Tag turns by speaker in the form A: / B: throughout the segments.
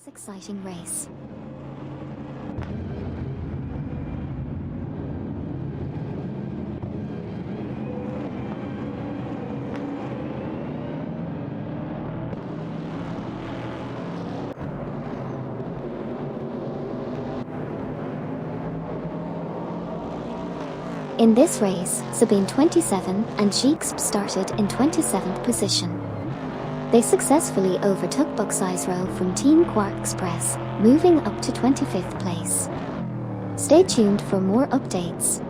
A: exciting race. In this race, Sabine 27 and Cheeks started in 27th position. They successfully overtook Buckseisrow from Team Quark Express, moving up to 25th place. Stay tuned for more updates.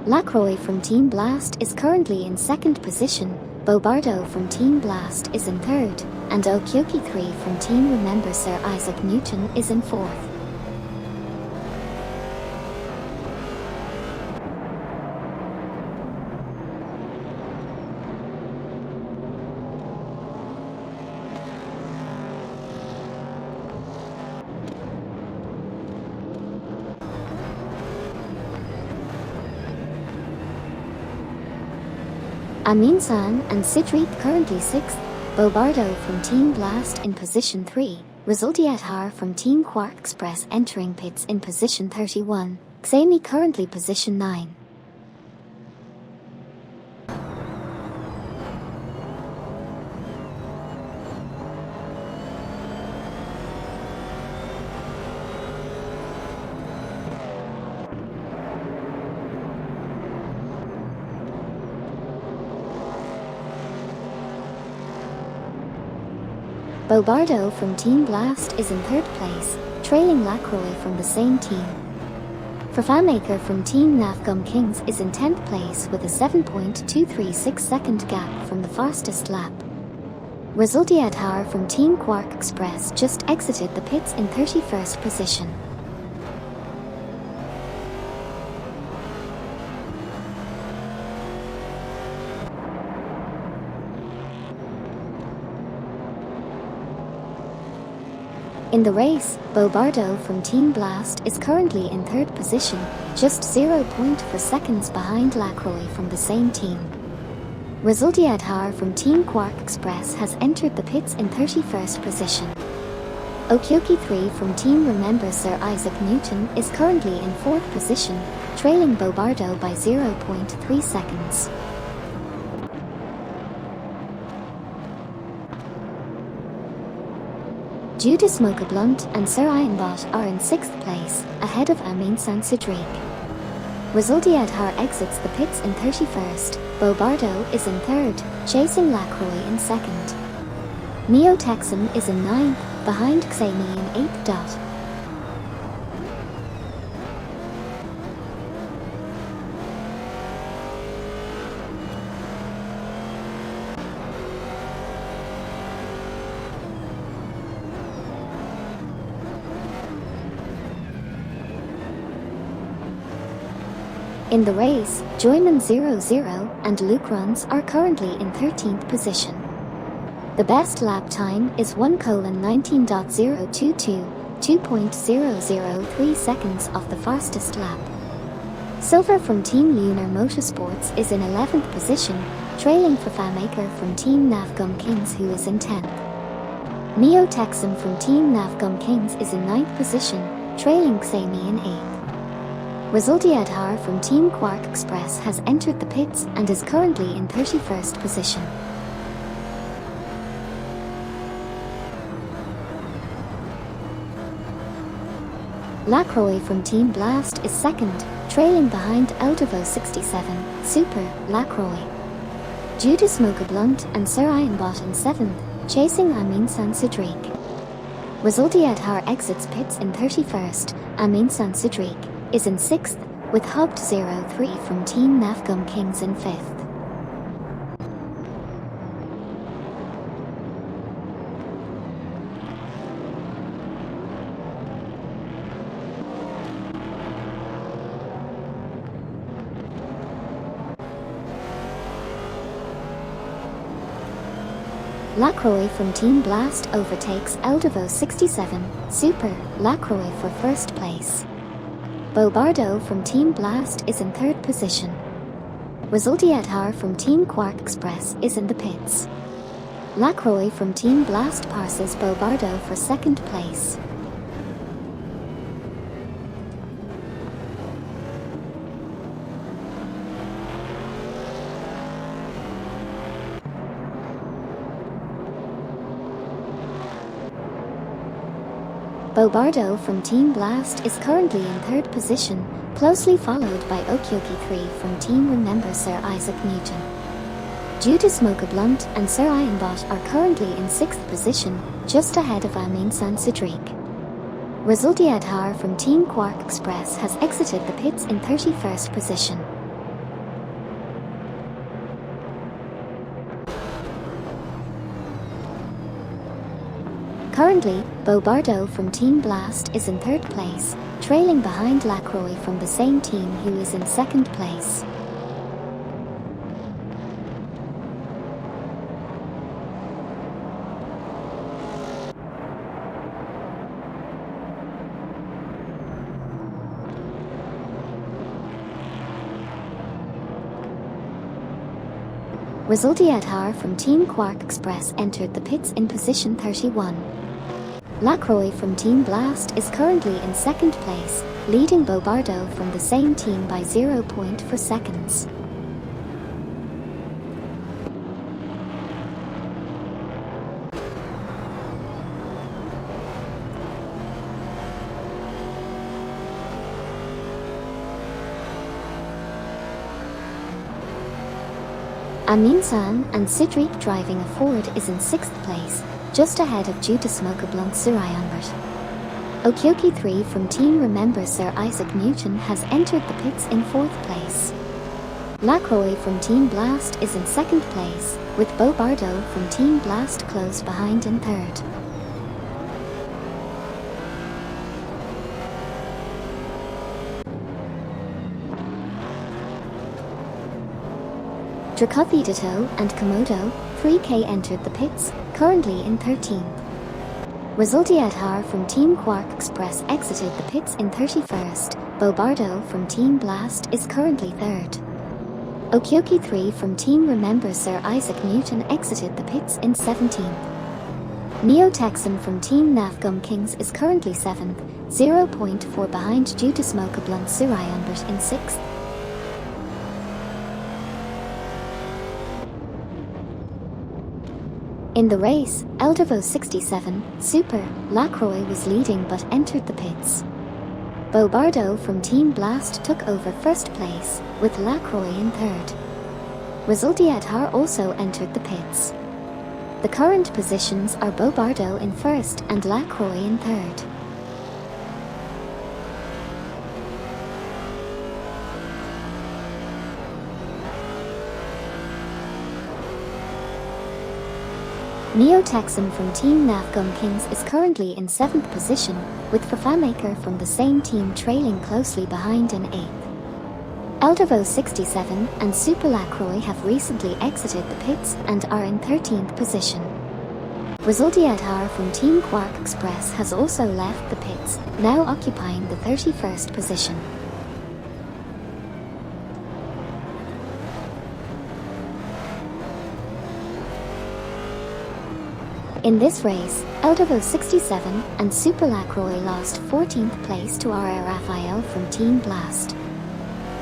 A: Lacroix from Team Blast is currently in 2nd position, Bobardo from Team Blast is in 3rd, and Okyoki 3 from Team Remember Sir Isaac Newton is in 4th. Amin-san and Sidreek currently 6th, Bobardo from Team Blast in position 3, Resultiathar from Team Quark Express entering pits in position 31, Xami currently position 9. Bobardo from Team Blast is in 3rd place, trailing Lacroix from the same team. Fafamaker from Team Navgum Kings is in 10th place with a 7.236 second gap from the fastest lap. Resultiathar from Team Quark Express just exited the pits in 31st position. In the race, Bobardo from Team Blast is currently in 3rd position, just 0.4 seconds behind Lacroix from the same team. Resultiathar from Team Quark Express has entered the pits in 31st position. Okyoki 3 from Team Remember Sir Isaac Newton is currently in 4th position, trailing Bobardo by 0.3 seconds. Judah Smoker Blunt and Sir Ironbot are in 6th place, ahead of Amin-san Sidreek. Resultiathar exits the pits in 31st, Bobardo is in 3rd, chasing Lacroix in 2nd. Neo Texan is in 9th, behind Xami in 8th. In the race, Joyman 00 and Luke Runs are currently in 13th position. The best lap time is 1:19.022, 2.003 seconds off the fastest lap. Silver from Team Lunar Motorsports is in 11th position, trailing Fafamaker from Team Navgum Kings who is in 10th. Neo Texan from Team Navgum Kings is in 9th position, trailing Xami in 8th. Resultiathar from Team Quark Express has entered the pits and is currently in 31st position. Lacroix from Team Blast is 2nd, trailing behind Eldervo 67, Super, Lacroix. Judah Smoker Blunt and Sir Ironbot in 7th, chasing Amin-san Sidreek. Resultiathar exits pits in 31st, Amin-san Sidreek is in 6th, with Hubbed 03 from Team Navgum Kings in 5th. Lacroix from Team Blast overtakes Eldevo 67 Super Lacroix for first place. Bobardo from Team Blast is in third position. Resultietar from Team Quark Express is in the pits. Lacroix from Team Blast passes Bobardo for second place. Bobardo from Team Blast is currently in third position, closely followed by Okyoki 3 from Team Remember Sir Isaac Newton. Judah Smoke Blunt and Sir Ironbot are currently in sixth position, just ahead of Amin San Cedric. Resultietar from Team Quark Express has exited the pits in 31st position. Currently, Bobardo from Team Blast is in third place, trailing behind Lacroix from the same team who is in second place. Resultietar from Team Quark Express entered the pits in position 31. Lacroix from Team Blast is currently in second place, leading Bobardo from the same team by 0.4 seconds. Amin San and Cedric driving a Ford is in sixth place, just ahead of Judah Smoke Blunt Sir Ironbot. Okyoki 3 from Team Remember Sir Isaac Newton has entered the pits in fourth place. Lacroix from Team Blast is in second place, with Bobardo from Team Blast close behind in third. Dracothedito and Komodo 3K entered the pits, currently in 13th. Resultietar from Team Quark Express exited the pits in 31st. Bobardo from Team Blast is currently third. Okyoki 3 from Team Remember Sir Isaac Newton exited the pits in 17th. Neo Texan from Team Nafgum Kings is currently 7th, 0.4 behind Judah Smoke Blunt Sir Ironbot in 6th. In the race, Eldevo 67 Super Lacroix was leading but entered the pits. Bobardo from Team Blast took over first place, with Lacroix in third. Resultietar also entered the pits. The current positions are Bobardo in first and Lacroix in third. Neo Texan from Team Nafgum Kings is currently in 7th position, with Fafamaker from the same team trailing closely behind in 8th. Eldevo 67 and Super Lacroix have recently exited the pits and are in 13th position. Resultietar from Team Quark Express has also left the pits, now occupying the 31st position. In this race, Eldevo 67 and Super Lacroix lost 14th place to R.A. Raphael from Team Blast.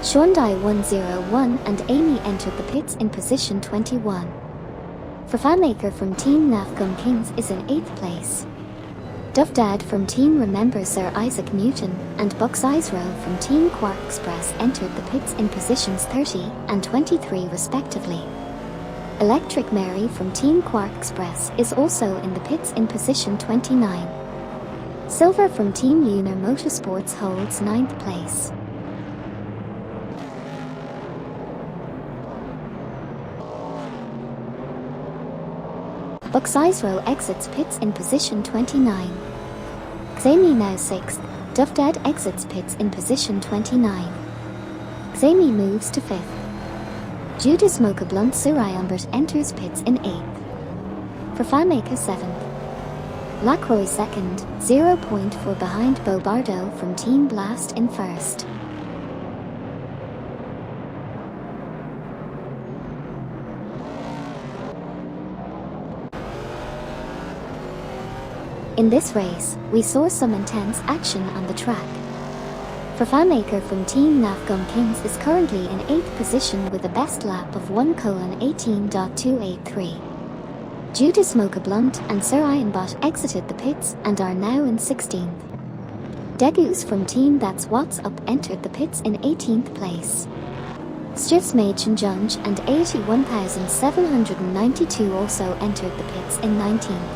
A: Shondai 101 and Amy entered the pits in position 21. Fafamaker from Team Nafgum Kings is in 8th place. Dufdad from Team Remember Sir Isaac Newton and Bucksizero from Team Quark Express entered the pits in positions 30 and 23 respectively. Electric Mary from Team Quark Express is also in the pits in position 29. Silver from Team Lunar Motorsports holds 9th place. Bucksizero exits pits in position 29. Xami now 6th. Dufdad exits pits in position 29. Xami moves to 5th. Judah Smoke Blunt Sir Ironbot enters pits in 8th. Fafamaker 7th. Lacroix 2nd, 0.4 behind Bobardo from Team Blast in 1st. In this race, we saw some intense action on the track. Fafamaker from Team Nafgum Kings is currently in 8th position with a best lap of 1:18.283. Due to Smoke Blunt and Sir Ironbot exited the pits and are now in 16th. Degus from Team That's What's Up entered the pits in 18th place. Stiffs Machen Junge and 81,792 also entered the pits in 19th.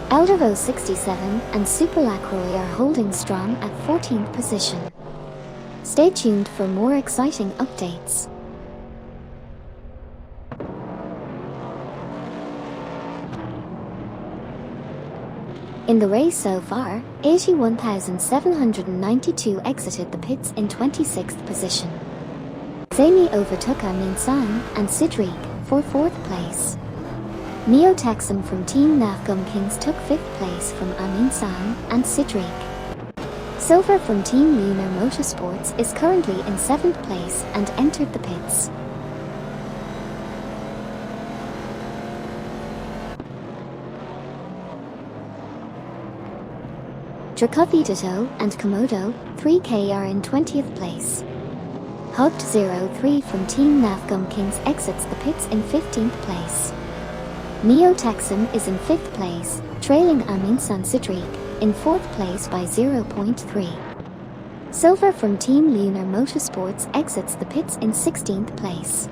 A: Eldervo 67 and Super Lacroix are holding strong at 14th position. Stay tuned for more exciting updates. In the race so far, 81,792 exited the pits in 26th position. Zami overtook Amin San and Sidriq for 4th place. Neo Texam from Team Nafgum Kings took 5th place from Amin San and Sidriq. Silver from Team Lunar Motorsports is currently in 7th place and entered the pits. Drakothy and Komodo 3K are in 20th place. Hugged 03 from Team Nafgum Kings exits the pits in 15th place. Neo Texan is in 5th place, trailing Amin San Sidriq in 4th place by 0.3. Silver from Team Lunar Motorsports exits the pits in 16th place.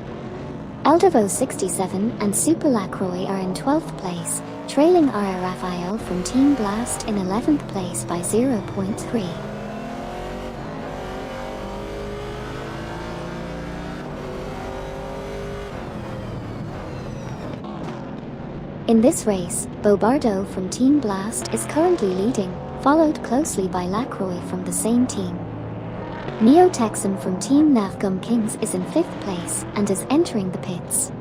A: Eldervo 67 and Super Lacroix are in 12th place, trailing R. Raphael from Team Blast in 11th place by 0.3. In this race, Bobardo from Team Blast is currently leading, followed closely by Lacroix from the same team. Neo Texan from Team Nafgum Kings is in 5th place and is entering the pits.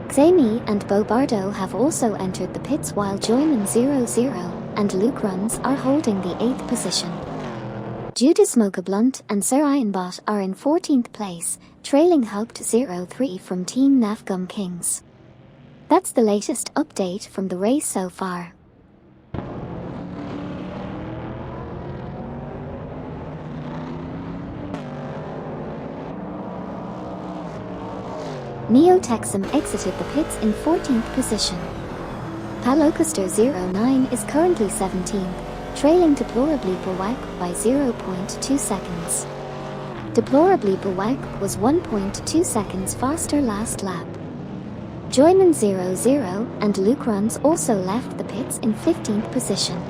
A: Xami and Bobardo have also entered the pits while Joyman 00 and Luke Runs are holding the 8th position. Due to Smoke Blunt and Sir Ironbot are in 14th place, trailing Hugged 03 from Team Nafgum Kings. That's the latest update from the race so far. Neo Texam exited the pits in 14th position. Palocaster 09 is currently 17th, trailing Deplorably Bawak by 0.2 seconds. Deplorably Bawak was 1.2 seconds faster last lap. Joyman 00 and Luke Runs also left the pits in 15th position.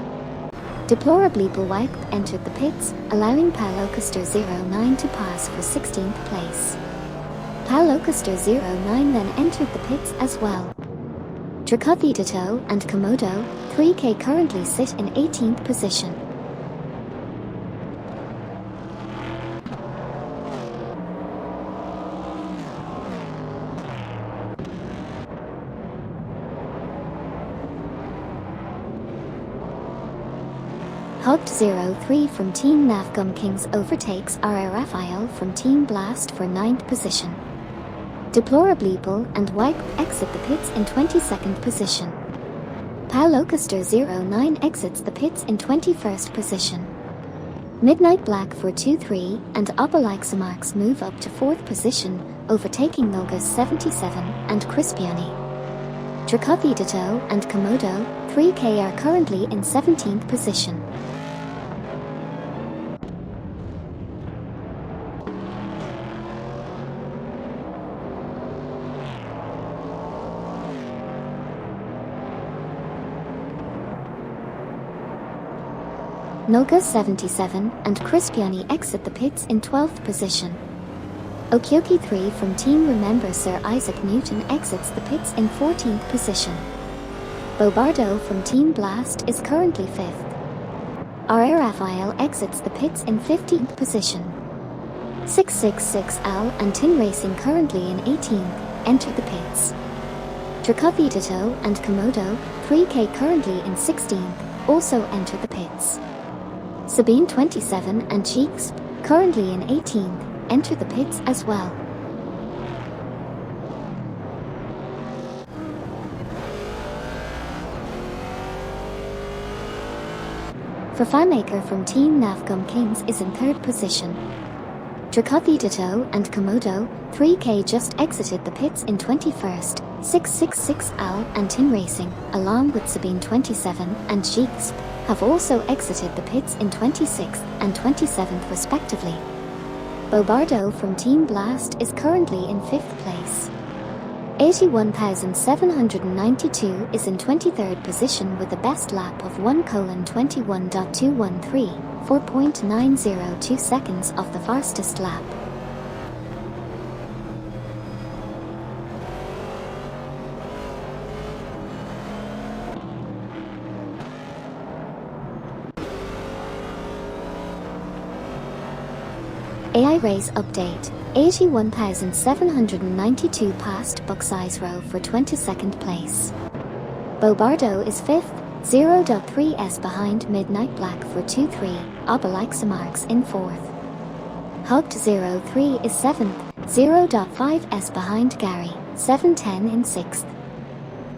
A: Deplorably Bawak entered the pits, allowing Palocaster 09 to pass for 16th place. Palocaster 09 then entered the pits as well. Drakothy and Komodo 3K currently sit in 18th position. Hugged 03 from Team Nafgum Kings overtakes R. Raphael from Team Blast for 9th position. Deplorably Bull and Wipe exit the pits in 22nd position. Palocaster 09 exits the pits in 21st position. Midnight Black for 2-3 and Obalixamarks move up to 4th position, overtaking Nogas 77 and Crispiani. Drakothy and Komodo 3K are currently in 17th position. Noga 77 and Crispiani exit the pits in 12th position. Okioki 3 from Team Remember Sir Isaac Newton exits the pits in 14th position. Bobardo from Team Blast is currently 5th. R. Raphael exits the pits in 15th position. 666L and Tin Racing currently in 18th, enter the pits. Ditto and Komodo, 3K currently in 16th, also enter the pits. Sabine 27 and Cheeks, currently in 18th, enter the pits as well. Fafamaker from Team Navgum Kings is in 3rd position. Ditto and Komodo, 3K just exited the pits in 21st, 666 Al and Tin Racing, along with Sabine 27 and Cheeks, have also exited the pits in 26th and 27th respectively. Bobardo from Team Blast is currently in 5th place. 81,792 is in 23rd position with a best lap of 1:21.213, 4.902 seconds off the fastest lap. AI Race Update. 81,792 passed Buckeyes Row for 22nd place. Bobardo is 5th, 0.3s behind Midnight Black for 2-3, Obelixamarks in 4th. Hugged 03 is 7th, 0.5s behind Gary, 710 in 6th.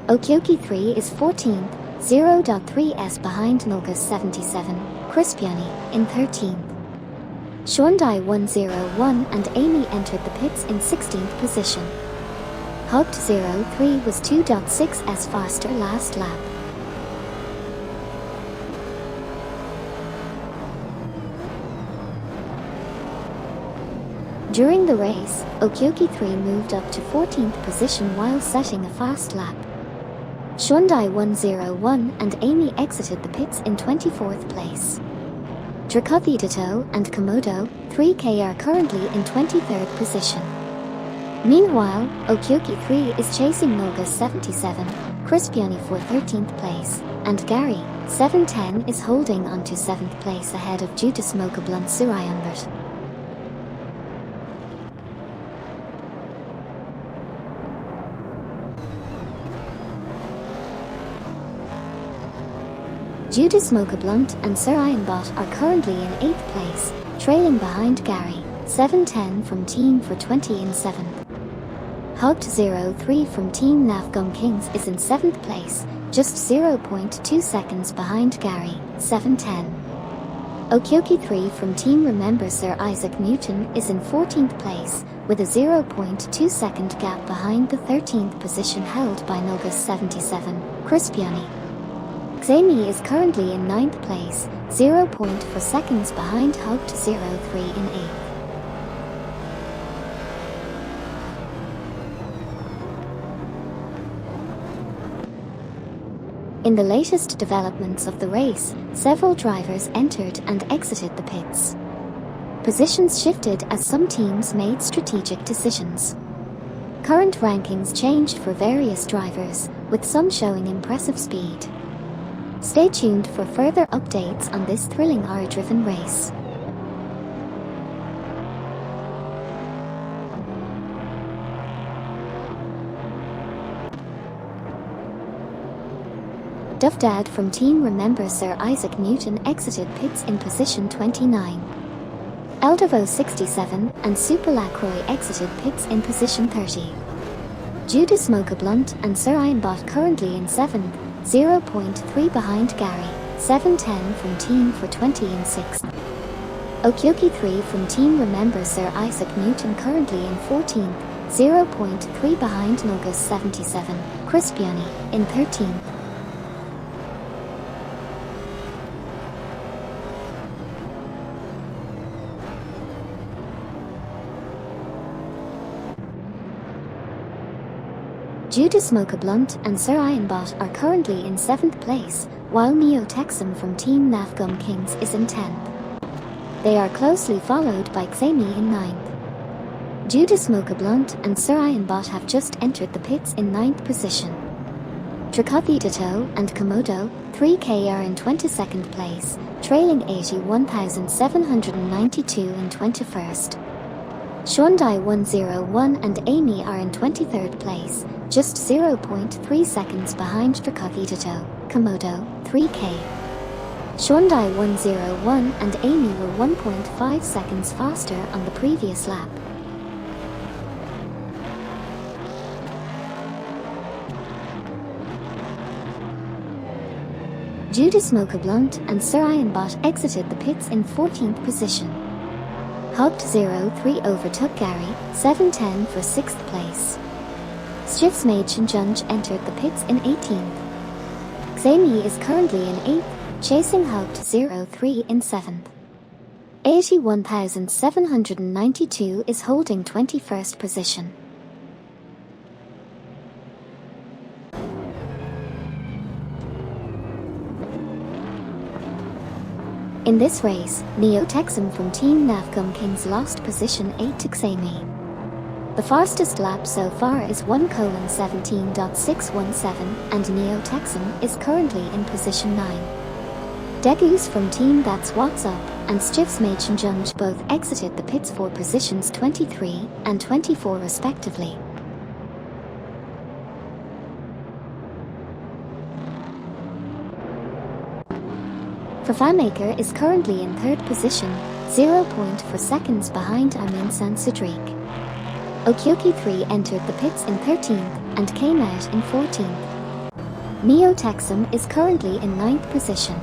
A: Okyoki 3 is 14th, 0.3s behind Nulgas 77, Crispiani in 13th. Shondai 101 and Amy entered the pits in 16th position. Hugged 03 was 2.6s faster last lap. During the race, Okyoki 3 moved up to 14th position while setting a fast lap. Shondai 101 and Amy exited the pits in 24th place. Ditto and Komodo, 3K are currently in 23rd position. Meanwhile, Okyoki 3 is chasing Nulgas 77, Crispiani for 13th place, and Gary, 710 is holding on to 7th place ahead of Judas Mokablunt Surayambert. Judas Mokablunt and Sir Ironbot are currently in 8th place, trailing behind Gary, 710 from Team for 20 in 7th. Hugged 03 from Team Navgum Kings is in 7th place, just 0.2 seconds behind Gary, 710. Okyoki 3 from Team Remember Sir Isaac Newton is in 14th place, with a 0.2 second gap behind the 13th position held by Nulgas 77, Crispiani. Xami is currently in 9th place, 0.4 seconds behind Hugged 03 in 8th. In the latest developments of the race, several drivers entered and exited the pits. Positions shifted as some teams made strategic decisions. Current rankings changed for various drivers, with some showing impressive speed. Stay tuned for further updates on this thrilling R-driven race. Dufdad from Team Remember Sir Isaac Newton exited pits in position 29. Eldavo 67 and Super Lacroix exited pits in position 30. Judas Mokablunt and Sir Ironbot currently in 7th, 0.3 behind Gary, 710 from Team for 20 in 6th. Okyoki 3 from Team Remember Sir Isaac Newton currently in 14th, 0.3 behind Nulgas 77, Crispiani in 13th. Judas Mokablunt and Sir Ironbot are currently in 7th place, while Neo Texum from Team Navgum Kings is in 10th. They are closely followed by Xami in 9th. Judas Mokablunt and Sir Ironbot have just entered the pits in 9th position. Ditto and Komodo, 3K are in 22nd place, trailing 81,792 in 21st. Hyundai 101 and Amy are in 23rd place, just 0.3 seconds behind Dracovidato, Komodo, 3K. Hyundai 101 and Amy were 1.5 seconds faster on the previous lap. Judas Smoker Blunt and Sir Ian Bott exited the pits in 14th position. Hugged 03 overtook Gary, 710 for 6th place. Stiffs Machen Junge entered the pits in 18th. Xami is currently in 8th, chasing Hugged 03 in 7th. 81,792 is holding 21st position. In this race, Neo Texan from Team Navgum Kings lost position 8 to Xami. The fastest lap so far is 1:17.617 and Neo Texan is currently in position 9. Degus from Team That's What's Up and Stiffs Machen Junge both exited the pits for positions 23 and 24 respectively. Fafamaker is currently in 3rd position, 0.4 seconds behind Amin Sansadrik. Okyoki 3 entered the pits in 13th and came out in 14th. Neo Texan is currently in 9th position.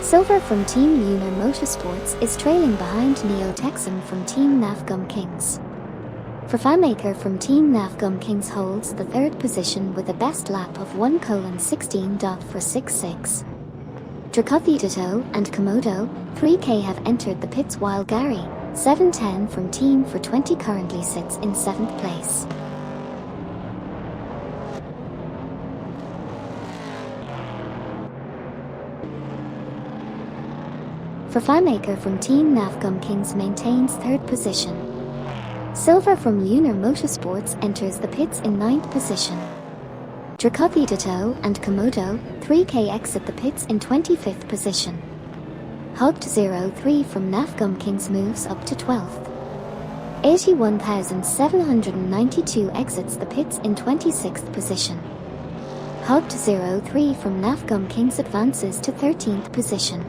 A: Silver from Team Lunar Motorsports is trailing behind Neo Texan from Team Navgum Kings. Fafamaker from Team Navgum Kings holds the 3rd position with a best lap of 1:16.466. Dracovidato and Komodo, 3K have entered the pits while Gary, 710 from Team for 20 currently sits in 7th place. Fafamaker from Team Navgum Kings maintains 3rd position. Silver from Lunar Motorsports enters the pits in 9th position. Dracovidato and Komodo, 3K exit the pits in 25th position. Hugged 03 from Navgum Kings moves up to 12th. 81,792 exits the pits in 26th position. Hugged 03 from Navgum Kings advances to 13th position.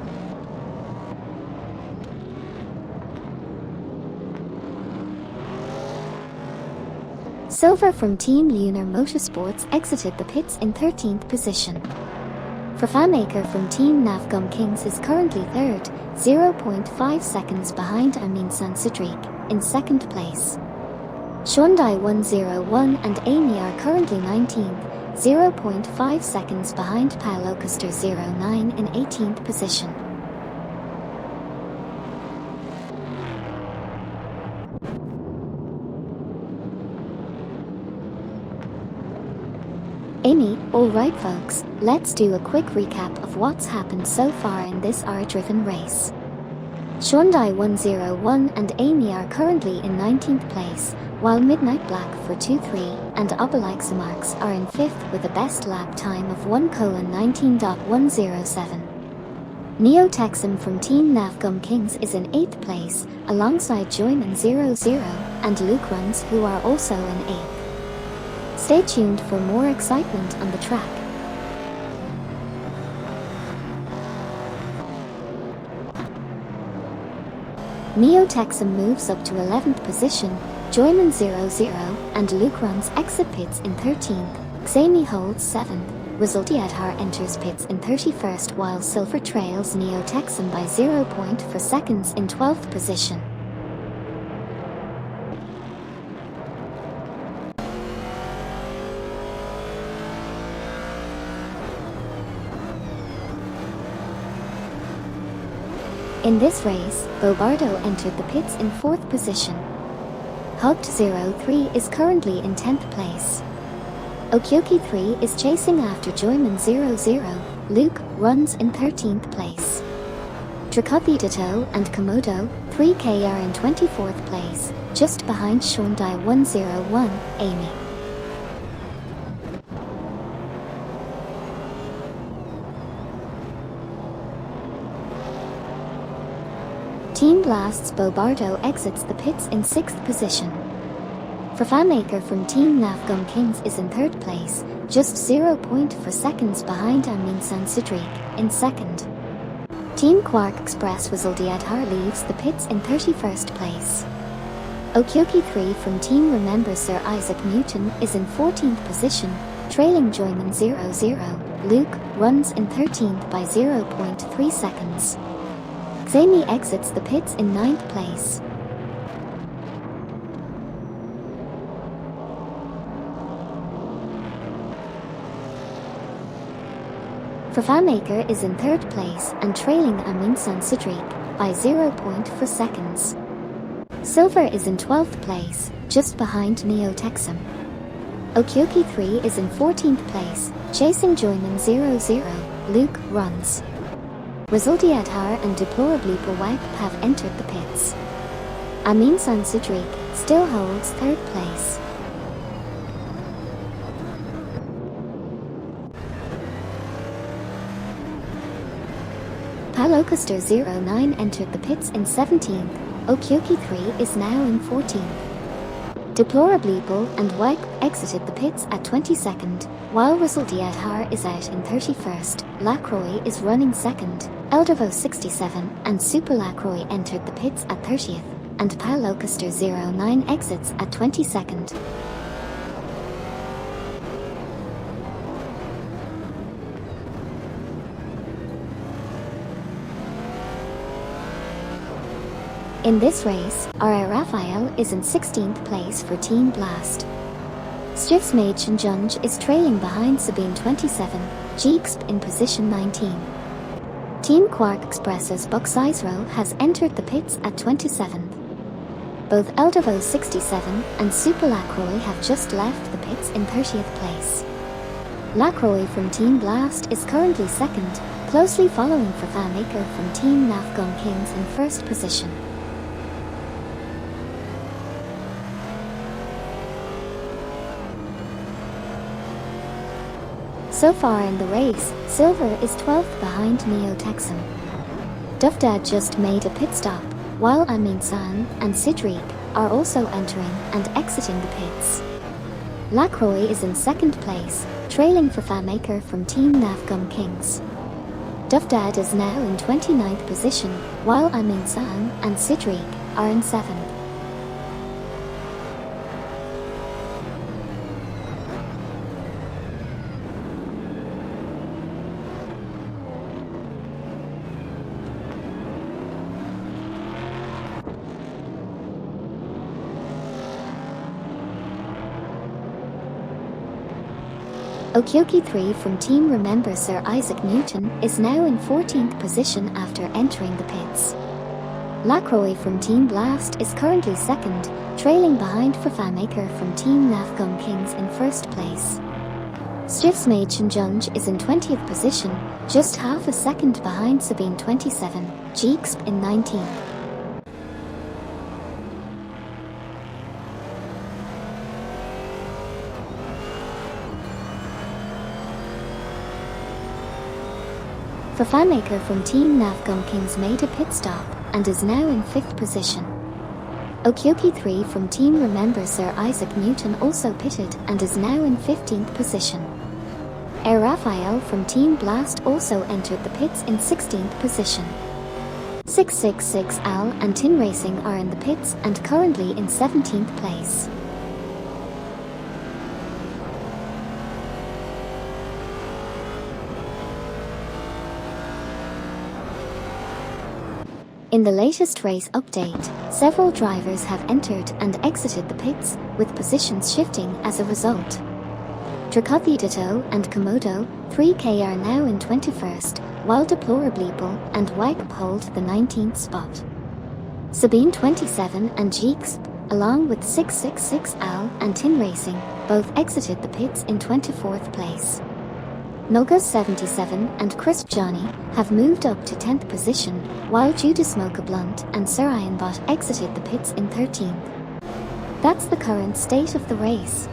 A: Silver from Team Lunar Motorsports exited the pits in 13th position. Fafamaker from Team Navgum Kings is currently 3rd, 0.5 seconds behind Amin Sansadrik, in 2nd place. Hyundai 101 and Amy are currently 19th, 0.5 seconds behind Paolo Custer 09 in 18th position. Amy, alright folks, let's do a quick recap of what's happened so far in this R-driven race. Hyundai 101 and Amy are currently in 19th place, while Midnight Black for 2-3 and Obelixamarks are in 5th with a best lap time of 1:19.107. Neo Texan from Team Navgum Kings is in 8th place, alongside Joyman 00 and Luke Runs, who are also in 8th. Stay tuned for more excitement on the track. Neo Texan moves up to 11th position, Joyman 00 and Luke Runs exit pits in 13th, Xami holds 7th, Resultiadhar enters pits in 31st while Silver trails Neo Texan by 0.4 seconds in 12th position. In this race, Bobardo entered the pits in 4th position. Hugged 03 is currently in 10th place. Okyoki 3 is chasing after Joyman 00, Luke Runs in 13th place. Ditto and Komodo 3K are in 24th place, just behind Hyundai 101, Amy. Team Blast's Bobardo exits the pits in 6th position. Fafamaker from Team Nafgum Kings is in 3rd place, just 0.4 seconds behind Aminsan Siddiq in 2nd. Team Quark Express Wazildiadhar leaves the pits in 31st place. Okyoki 3 from Team Remember Sir Isaac Newton is in 14th position, trailing Joyman 00. Luke runs in 13th by 0.3 seconds. Xami exits the pits in 9th place. Fafamaker is in 3rd place and trailing Aminsan Siddiq by 0.4 seconds. Silver is in 12th place, just behind Neo Texam. Okyoki 3 is in 14th place, chasing Joyman 00. Luke runs. Resultiadhar and Deplorably Pawak have entered the pits. Aminsan Siddiq still holds 3rd place. Palocaster 09 entered the pits in 17th, Okyoki 3 is now in 14th. Deplorably Bull and Wipe exited the pits at 22nd, while Resultiadhar is out in 31st, Lacroix is running 2nd, Eldervo 67 and Super Lacroix entered the pits at 30th, and Palocaster 09 exits at 22nd. In this race, R.A. Raphael is in 16th place for Team Blast. Stiftsmaid Shinjunj is trailing behind Sabine 27, Jeexp in position 19. Team Quark Express's Buxizro has entered the pits at 27th. Both Eldervo 67 and Super Lacroix have just left the pits in 30th place. Lacroix from Team Blast is currently 2nd, closely following Fafamaker from Team Nafgum Kings in 1st position. So far in the race, Silver is 12th behind Neo Texam. Dufdad just made a pit stop, while Amin San and Siddiq are also entering and exiting the pits. Lacroix is in 2nd place, trailing Fafamaker from Team Nafgum Kings. Dufdad is now in 29th position, while Amin San and Siddiq are in 7th. Okyoki 3 from Team Remember Sir Isaac Newton is now in 14th position after entering the pits. Lacroix from Team Blast is currently 2nd, trailing behind Fafamaker from Team Nafgum Kings in 1st place. Stiftsmaid Shinjunj is in 20th position, just half a second behind Sabine 27, Jeexp in 19th. Fafamaker from Team Nafgum Kings made a pit stop and is now in 5th position. Okyoki 3 from Team Remember Sir Isaac Newton also pitted and is now in 15th position. Air Raphael from Team Blast also entered the pits in 16th position. 666 Al and Tin Racing are in the pits and currently in 17th place. In the latest race update, several drivers have entered and exited the pits, with positions shifting as a result. Ditto and Komodo 3K are now in 21st, while Deplorably Bull and Wipe hold the 19th spot. Sabine 27 and Jeexp, along with 666 Al and Tin Racing, both exited the pits in 24th place. Noga 77 and Crisp Johnny have moved up to 10th position, while Judas Mocha Blunt and Sir Ironbot exited the pits in 13th. That's the current state of the race.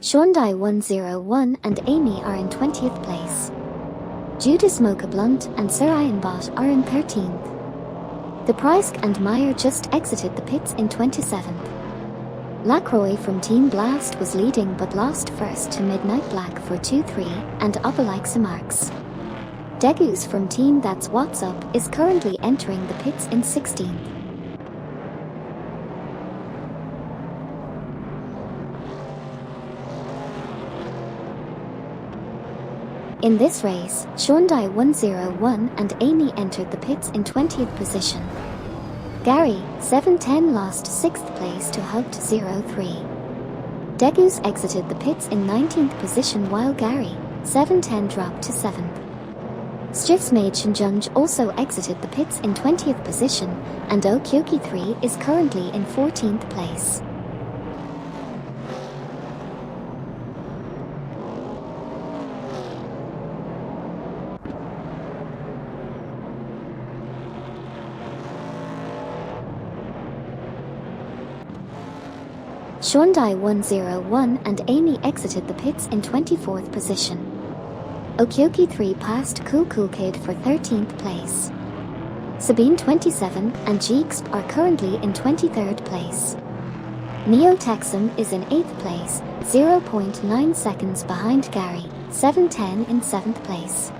A: Shondai 101 and Amy are in 20th place. Judas Mocha Blunt and Sir Ironbot are in 13th. The Prysk and Meyer just exited the pits in 27th. Lacroix from Team Blast was leading but lost first to Midnight Black for 2-3 and Obelix Marks. Degus from Team That's What's Up is currently entering the pits in 16th. In this race, Shondai 101 and Amy entered the pits in 20th position. Gary, 710 lost 6th place to Hugged 03. Degus exited the pits in 19th position while Gary, 710 dropped to 7th. Stiffs Made Shinjunj also exited the pits in 20th position, and Okyoki 3 is currently in 14th place. Shondai 101 and Amy exited the pits in 24th position. Okyoki 3 passed Cool Cool Kid for 13th place. Sabine 27 and Jeexp are currently in 23rd place. Neo Texum is in 8th place, 0.9 seconds behind Gary, 710 in 7th place.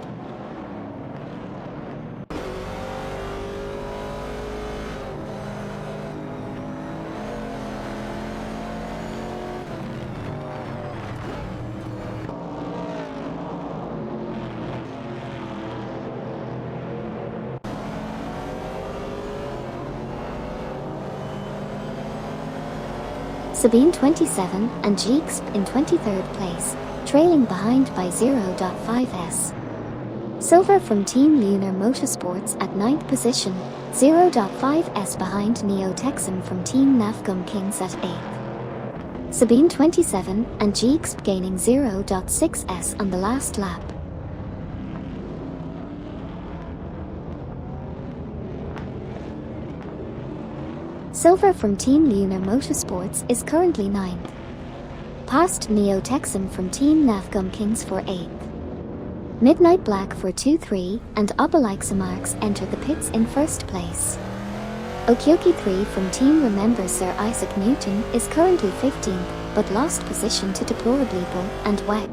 A: Sabine 27 and Jeexp in 23rd place, trailing behind by 0.5s. Silver from Team Lunar Motorsports at 9th position, 0.5s behind Neo Texum from Team Nafgum Kings at 8th. Sabine 27 and Jeexp gaining 0.6s on the last lap. Silver from Team Lunar Motorsports is currently 9th. Past Neo Texum from Team Nafgum Kings for 8th. Midnight Black for 2-3 and Obelix Marks enter the pits in 1st place. Okyoki 3 from Team Remember Sir Isaac Newton is currently 15th, but lost position to Deplorableeple and Web.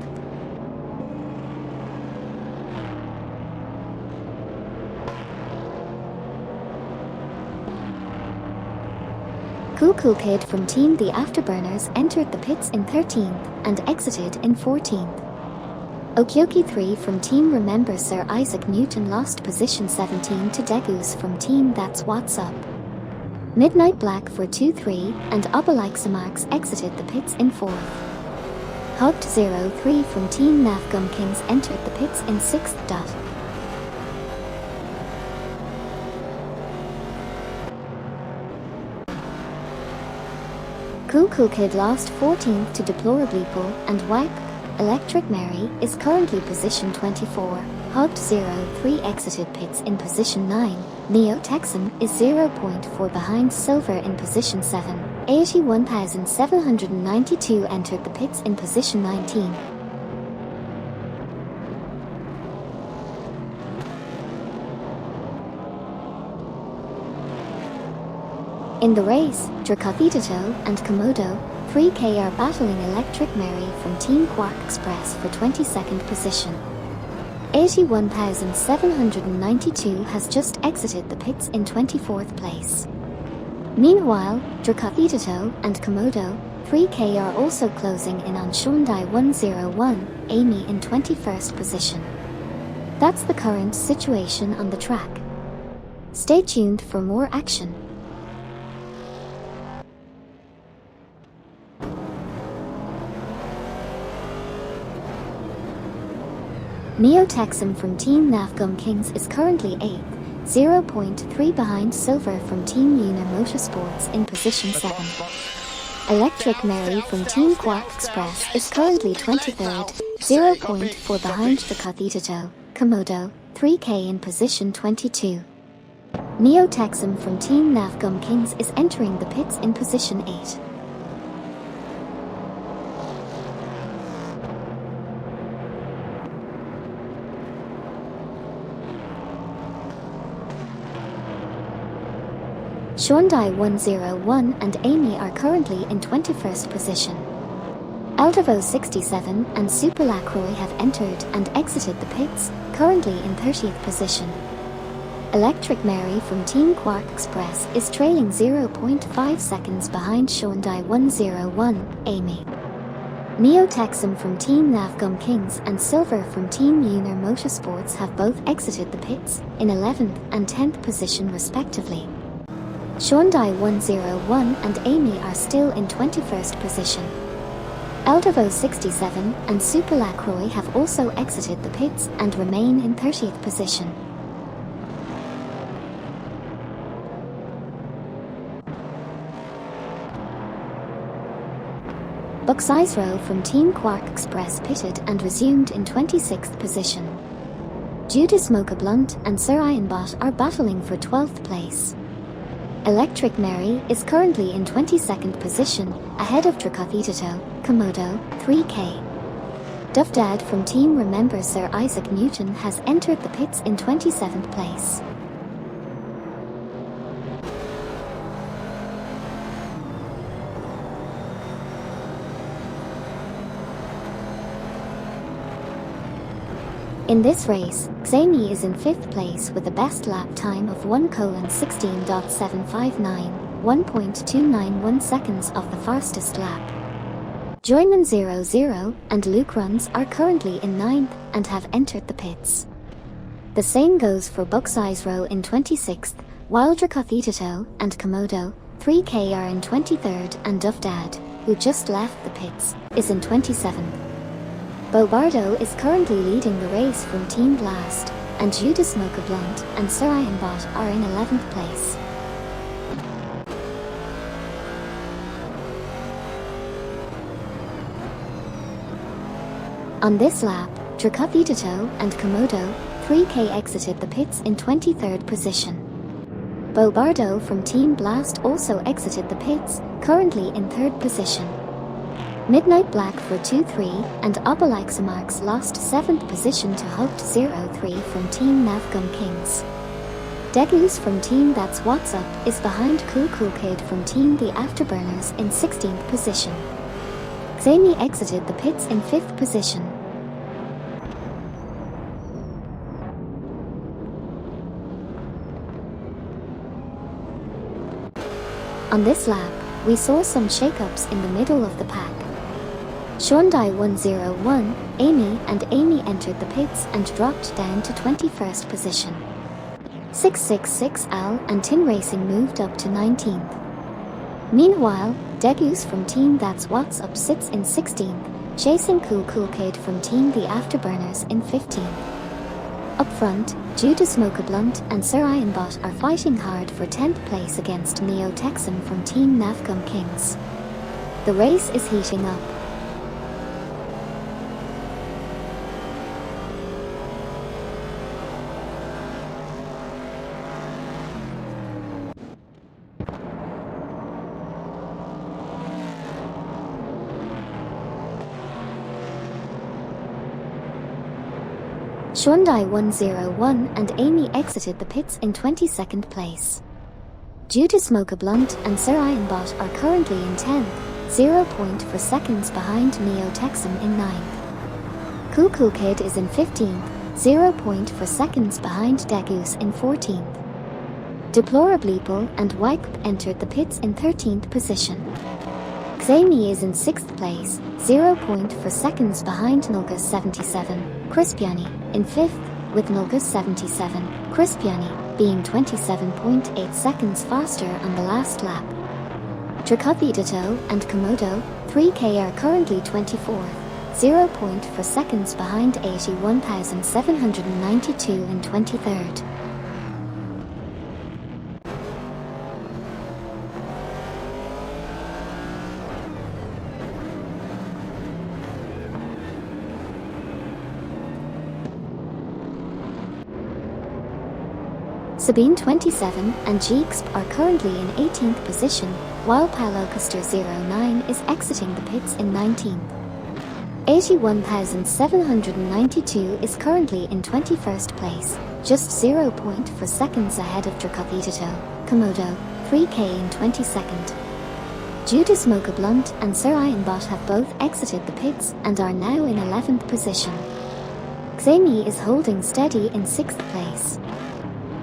A: Cool Cool Kid from Team The Afterburners entered the pits in 13th and exited in 14th. Okyoki 3 from Team Remember Sir Isaac Newton lost position 17 to Degus from Team That's What's Up. Midnight Black for 2-3 and Obelix Marks exited the pits in 4th. Hugged 03 from Team Nafgum Kings entered the pits in 6th. Cool Cool Kid lost 14th to Deplorableeple and Wipe. Electric Mary is currently position 24. Hugged 03 exited pits in position 9. Neo Texum is 0.4 behind Silver in position 7. 81,792 entered the pits in position 19. In the race, Dracothetato and Komodo 3K are battling Electric Mary from Team Quark Express for 22nd position. 81,792 has just exited the pits in 24th place. Meanwhile, Dracothetato and Komodo 3K are also closing in on Shondai 101, Amy in 21st position. That's the current situation on the track. Stay tuned for more action. Neo Texum from Team Nafgum Kings is currently 8th, 0.3 behind Silver from Team Una Motorsports in position 7. Electric Mary from Team Quark Express is currently 23rd, 0.4 behind Tracatito, Komodo, 3K in position 22. Neo Texum from Team Navgum Kings is entering the pits in position 8. Hyundai 101 and Amy are currently in 21st position. Eldavo 67 and Super Lacroix have entered and exited the pits, currently in 30th position. Electric Mary from Team Quark Express is trailing 0.5 seconds behind Hyundai 101, Amy. Neo Texum from Team Navgum Kings and Silver from Team Una Motorsports have both exited the pits, in 11th and 10th position respectively. Hyundai 101 and Amy are still in 21st position. Eldavo 67 and Super Lacroix have also exited the pits and remain in 30th position. Buxisro from Team Quark Express pitted and resumed in 26th position. Judas Mocha Blunt and Sir Ironbot are battling for 12th place. Electric Mary is currently in 22nd position, ahead of Tracatito, Komodo, 3K. Duff Dad from Team Remember Sir Isaac Newton has entered the pits in 27th place. In this race, Xami is in 5th place with a best lap time of 1:16.759, 1.291 seconds of the fastest lap. Joyman 00 and Luke Runs are currently in 9th and have entered the pits. The same goes for Buxisro in 26th, while Tracatito and Komodo, 3K are in 23rd and Duff Dad, who just left the pits, is in 27th. Bobardo is currently leading the race from Team Blast, and Judas Mocha Blunt and Sir Ironbot are in 11th place. On this lap, Tracatito and Komodo, 3K exited the pits in 23rd position. Bobardo from Team Blast also exited the pits, currently in 3rd position. Midnight Black for 2-3 and Obelixamarx lost 7th position to Hoped 03 from Team Navgum Kings. Degus from Team That's What's Up is behind Cool Kid from Team The Afterburners in 16th position. Xami exited the pits in 5th position. On this lap, we saw some shakeups in the middle of the pack. Hyundai 101, Amy entered the pits and dropped down to 21st position. 666 Al and Tin Racing moved up to 19th. Meanwhile, Degus from Team That's What's Up sits in 16th, chasing Cool Kid from Team The Afterburners in 15th. Up front, Judas Mocha Blunt and Sir Ironbot are fighting hard for 10th place against Neo Texum from Team Navgum Kings. The race is heating up. Hyundai 101 and Amy exited the pits in 22nd place. Judas Mocha Blunt and Sir Ironbot are currently in 10th, 0.4 seconds behind Neo Texum in 9th. Cool Kid is in 15th, 0.4 seconds behind Degus in 14th. Deplorableeple and Wipe entered the pits in 13th position. Xami is in 6th place, 0.4 seconds behind Nulgas 77, Crispiani, in 5th, with Nulgas 77, Crispiani, being 27.8 seconds faster on the last lap. Tracatito and Komodo, 3K are currently 24th, 0.4 seconds behind 81,792 in 23rd. Sabine 27 and Jeexp are currently in 18th position, while Palocaster 09 is exiting the pits in 19th. 81,792 is currently in 21st place, just 0.4 seconds ahead of Dracovitato, Komodo, 3K in 22nd. Judas Mocha Blunt and Sir Ironbot have both exited the pits and are now in 11th position. Xami is holding steady in 6th place.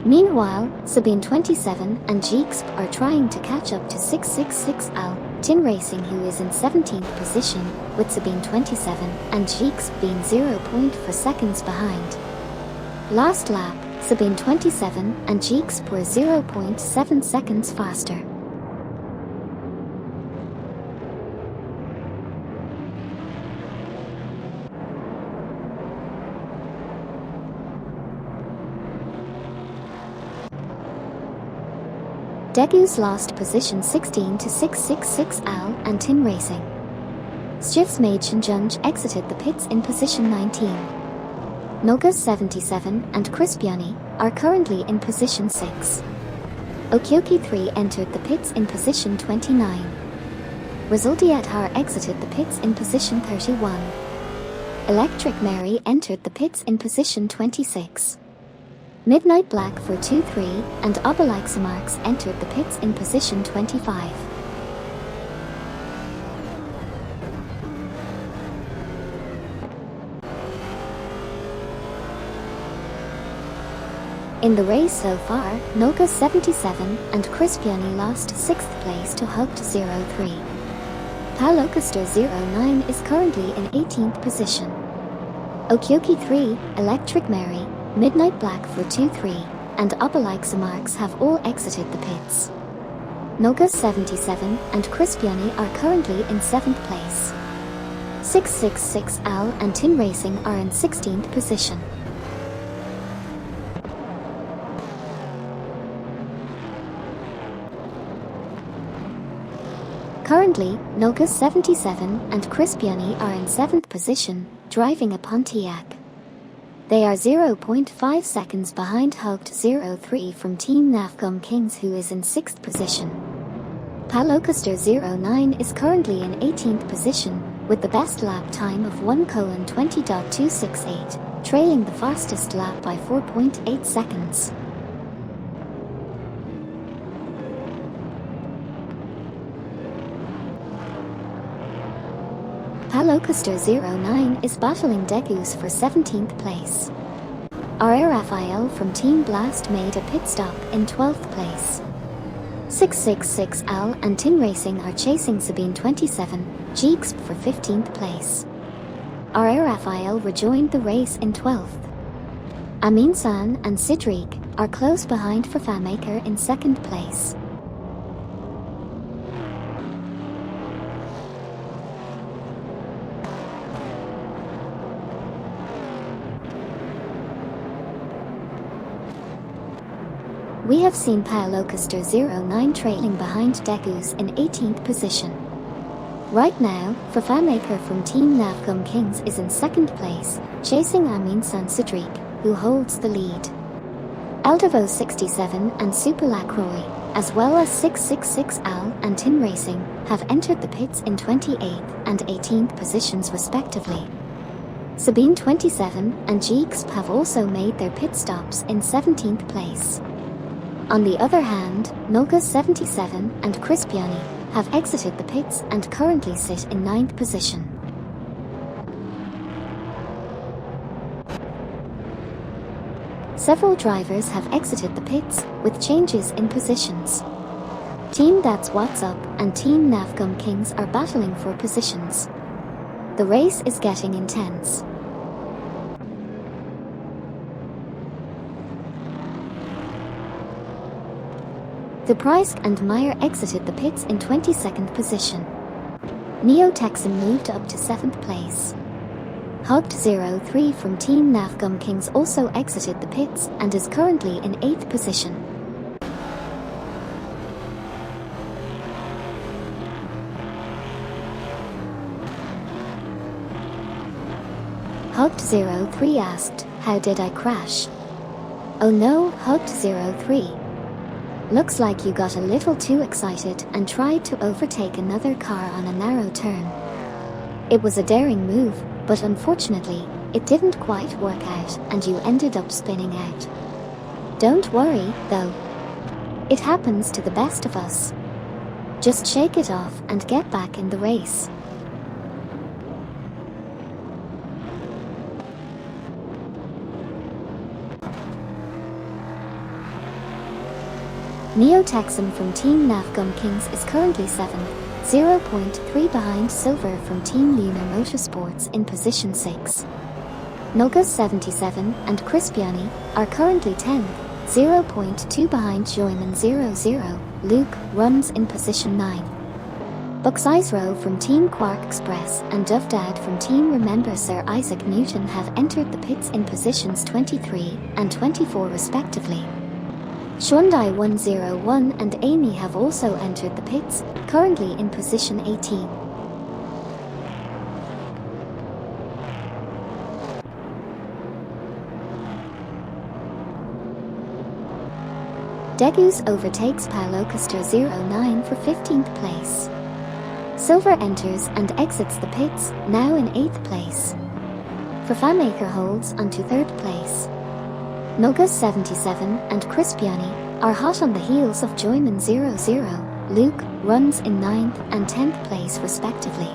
A: Meanwhile, Sabine 27 and Jeexp are trying to catch up to 666L, Tin Racing, who is in 17th position, with Sabine 27 and Jeexp being 0.4 seconds behind. Last lap, Sabine 27 and Jeexp were 0.7 seconds faster. Degu's lost position 16 to 666L and Tin Racing. Stiff's Mädchen Junge exited the pits in position 19. Noga 77 and Crispiani are currently in position 6. Okyoki 3 entered the pits in position 29. Resultiathar exited the pits in position 31. Electric Mary entered the pits in position 26. Midnight Black for 2-3 and Obelixamarx entered the pits in position 25. In the race so far, Noga 77 and Crispiani lost 6th place to Hugged 03. Palocaster 09 is currently in 18th position. Okyoki 3, Electric Mary, Midnight Black for 2-3, and Obelixamarx have all exited the pits. Noga 77 and Crispiani are currently in 7th place. 666L and Tin Racing are in 16th position. Currently, Noga 77 and Crispiani are in 7th position, driving a Pontiac. They are 0.5 seconds behind Hugged 03 from Team Nafgum Kings, who is in 6th position. Palocaster 09 is currently in 18th position, with the best lap time of 1:20.268, trailing the fastest lap by 4.8 seconds. Palocaster 09 is battling Degus for 17th place. R. Raphael from Team Blast made a pit stop in 12th place. 666L and Tin Racing are chasing Sabine 27, Jeexp for 15th place. R. Raphael rejoined the race in 12th. Amin San and Sidriq are close behind for Fanmaker in 2nd place. We have seen Palocaster 09 trailing behind Degus in 18th position. Right now, Fanmaker from Team Nafgum Kings is in 2nd place, chasing Amin San Sidriq, who holds the lead. Eldavo 67 and Super Lacroix, as well as 666L and Tin Racing, have entered the pits in 28th and 18th positions respectively. Sabine 27 and Jeexp have also made their pit stops in 17th place. On the other hand, Noga 77 and Crispiani have exited the pits and currently sit in 9th position. Several drivers have exited the pits, with changes in positions. Team That's What's Up and Team Nafgum Kings are battling for positions. The race is getting intense. The Price and Meyer exited the pits in 22nd position. Neo Texan moved up to 7th place. Hugged 03 from Team Nafgum Kings also exited the pits and is currently in 8th position. Hugged 03 asked, "How did I crash?" Oh no, hugged 03. Looks like you got a little too excited and tried to overtake another car on a narrow turn. It was a daring move, but unfortunately, it didn't quite work out and you ended up spinning out. Don't worry, though. It happens to the best of us. Just shake it off and get back in the race. Neo-Texan from Team Navgum Kings is currently 7th, 0.3 behind Silver from Team Luna Motorsports in position 6. Nulgas 77 and Crispiani are currently 10th, 0.2 behind Joyman 00. Luke runs in position 9. Bucksizero from Team Quark Express and Dovdad from Team Remember Sir Isaac Newton have entered the pits in positions 23 and 24 respectively. Hyundai 101 and Amy have also entered the pits, currently in position 18. Degus overtakes Paulocaster 09 for 15th place. Silver enters and exits the pits, now in 8th place. Fafamaker holds onto 3rd place. Nulgas 77 and Crispiani are hot on the heels of Joyman 00. Luke runs in 9th and 10th place respectively.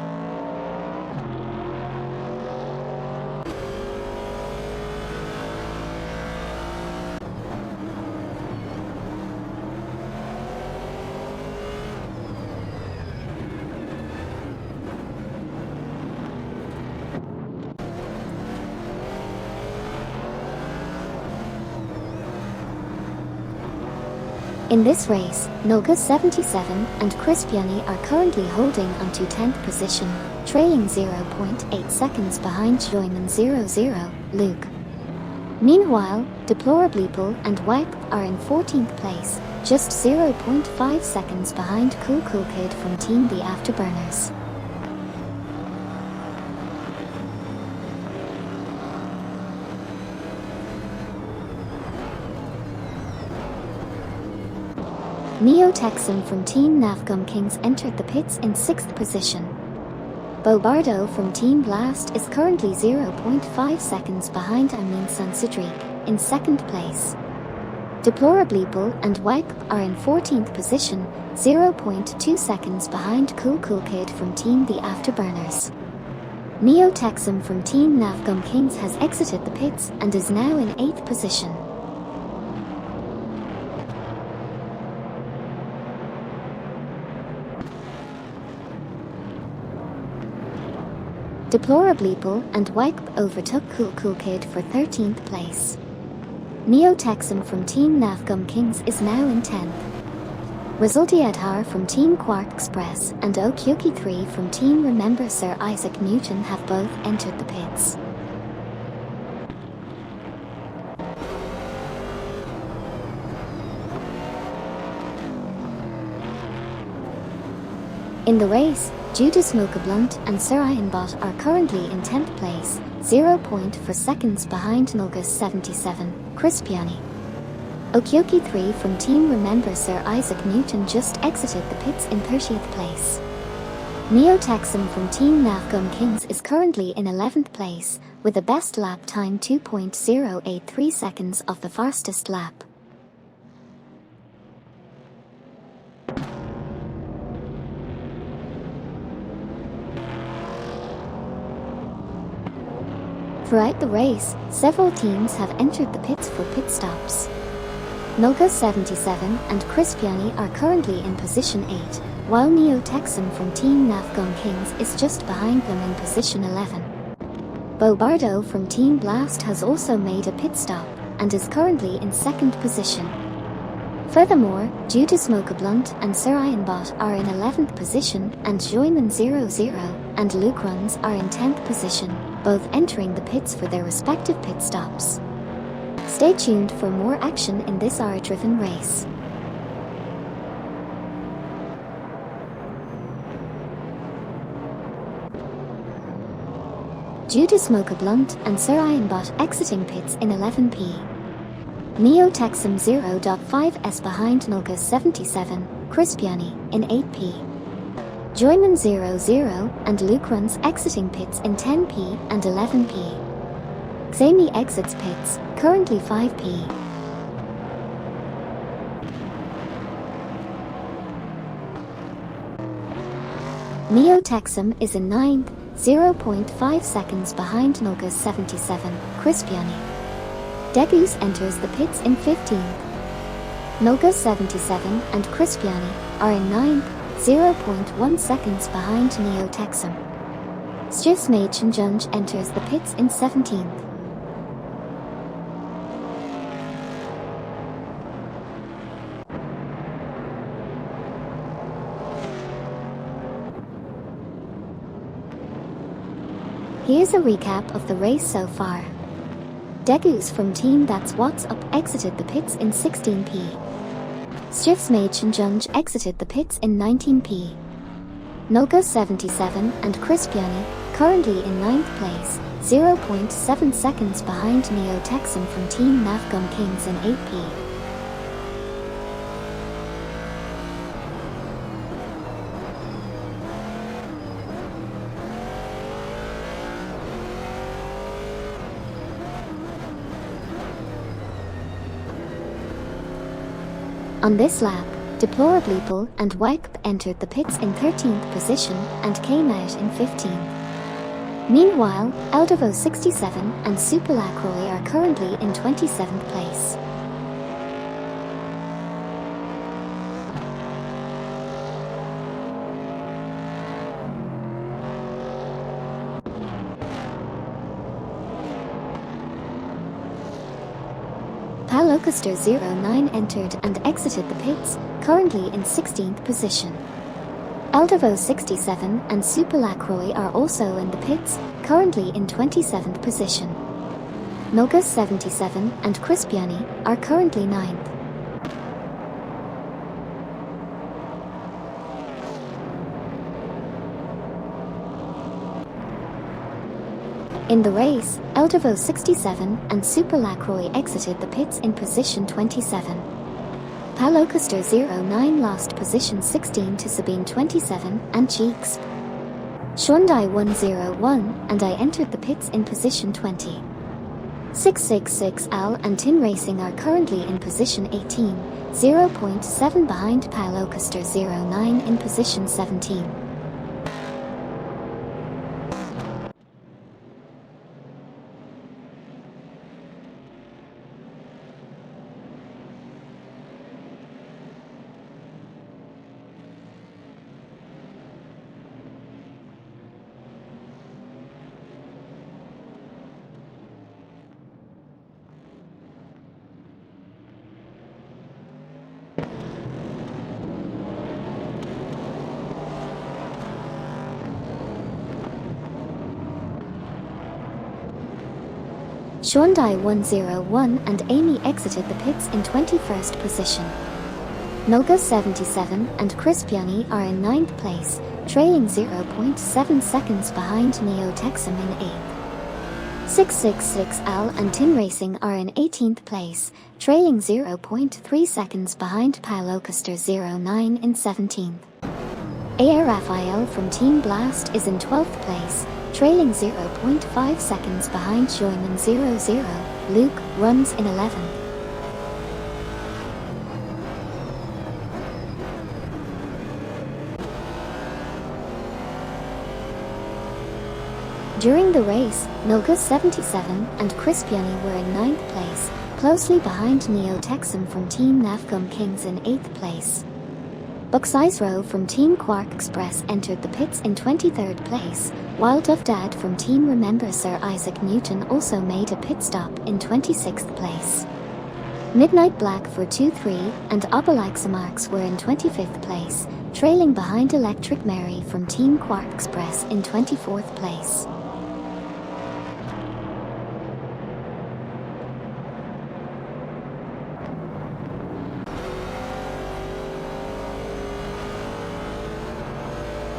A: In this race, Nulgas 77 and Crispiani are currently holding onto 10th position, trailing 0.8 seconds behind Joyman 00. Luke. Meanwhile, Deplorableeple and Wipe are in 14th place, just 0.5 seconds behind Cool Kid from Team The Afterburners. Neo-Texan from Team Navgum Kings entered the pits in 6th position. Bobardo from Team Blast is currently 0.5 seconds behind Amin Sansidrik, in 2nd place. Deplorableeple and Wipe are in 14th position, 0.2 seconds behind Cool Kid from Team The Afterburners. Neo-Texan from Team Navgum Kings has exited the pits and is now in 8th position. Deplorableeple and Wipe overtook Cool Kid for 13th place. Neo-Texan from Team Navgum Kings is now in 10th. Resultiadhar from Team Quark Express and Okyuki3 from Team Remember Sir Isaac Newton have both entered the pits. In the race, Judas Milkablunt and Sir Ironbot are currently in 10th place, 0.4 seconds behind Nulgas 77, Crispiani. Okyoki3 from Team Remember Sir Isaac Newton just exited the pits in 30th place. Neo-Texan from Team Navgum Kings is currently in 11th place, with a best lap time 2.083 seconds of the fastest lap. Throughout the race, several teams have entered the pits for pit stops. Nulgas 77 and Crispiani are currently in position 8, while Neo-Texan from Team Navgum Kings is just behind them in position 11. Bobardo from Team Blast has also made a pit stop, and is currently in 2nd position. Furthermore, Judas Milkablunt and Sir Ironbot are in 11th position, and Joyman 00 and Luke Runs are in 10th position, both entering the pits for their respective pit stops. Stay tuned for more action in this hour-driven race. Judas Milkablunt and Sir Ironbot exiting pits in 11p. Neo Texum 0.5s behind Nulka 77, Crispiani, in 8p. Joyman 00 and Luke runs exiting pits in 10p and 11p. Xami exits pits, currently 5p. Neo Texum is in 9th, 0.5 seconds behind Nulka 77, Crispiani. Degus enters the pits in 15th. Nulka 77 and Crispiani are in 9th, 0.1 seconds behind Neo Texum. Stiefsmaechenjunge enters the pits in 17th. Here's a recap of the race so far. Degus from Team That's What's Up exited the pits in 16p. Stiefsmaechenjunge exited the pits in 19p. Nulka 77 and Crispiani, currently in 9th place, 0.7 seconds behind Neo Texum from Team Nafgum Kings in 8p. On this lap, Deplorableeple and Wekp entered the pits in 13th position and came out in 15th. Meanwhile, Eldevo 67 and Superlacroix are currently in 27th place. Palocaster 09 entered and exited the pits, currently in 16th position. Eldevo 67 and Superlacroix are also in the pits, currently in 27th position. Nulka 77 and Crispiani are currently 9th. In the race, Eldevo 67 and Superlacroix exited the pits in position 27. Palocaster 09 lost position 16 to Sabine 27 and Cheeks. Shondai 101 and I entered the pits in position 20. 666 Al and Tin Racing are currently in position 18, 0.7 behind Palocaster 09 in position 17. Shondai 101 and Amy exited the pits in 21st position. Nulka 77 and Crispiani are in 9th place, trailing 0.7 seconds behind Neo Texum in 8th. 666 Al and Tin Racing are in 18th place, trailing 0.3 seconds behind Palocaster 09 in 17th. A. Raphael from Team Blast is in 12th place, trailing 0.5 seconds behind Joyman 00. Luke runs in 11th. During the race, Nulka 77 and Crispiani were in 9th place, closely behind Neo Texum from Team Nafgum Kings in 8th place. Buxizro from Team Quark Express entered the pits in 23rd place, while Duvdad from Team Remember Sir Isaac Newton also made a pit stop in 26th place. Midnight Black for 2-3 and Obelixamarks were in 25th place, trailing behind Electric Mary from Team Quark Express in 24th place.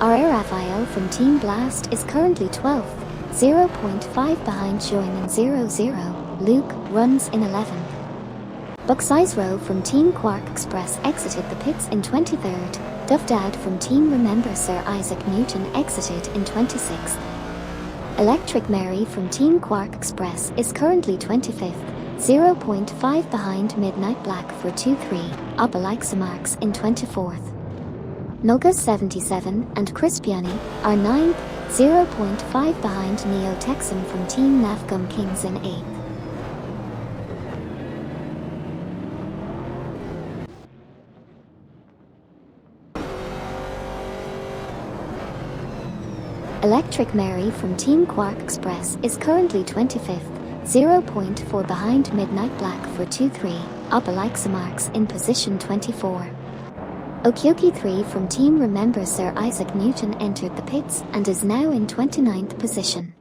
A: R.A. Raphael from Team Blast is currently 12th, 0.5 behind Joyman 00. Luke runs in 11th. Buckseisrow from Team Quark Express exited the pits in 23rd. Dovdad from Team Remember Sir Isaac Newton exited in 26th. Electric Mary from Team Quark Express is currently 25th, 0.5 behind Midnight Black for 2-3, Obelix marks in 24th. Noga 77 and Crispiani are 9th, 0.5 behind Neo Texan from Team Navgum Kings in 8th. Electric Mary from Team Quark Express is currently 25th, 0.4 behind Midnight Black for 2-3, Obelix marks in position 24. Okioki 3 from Team Remember Sir Isaac Newton entered the pits and is now in 29th position.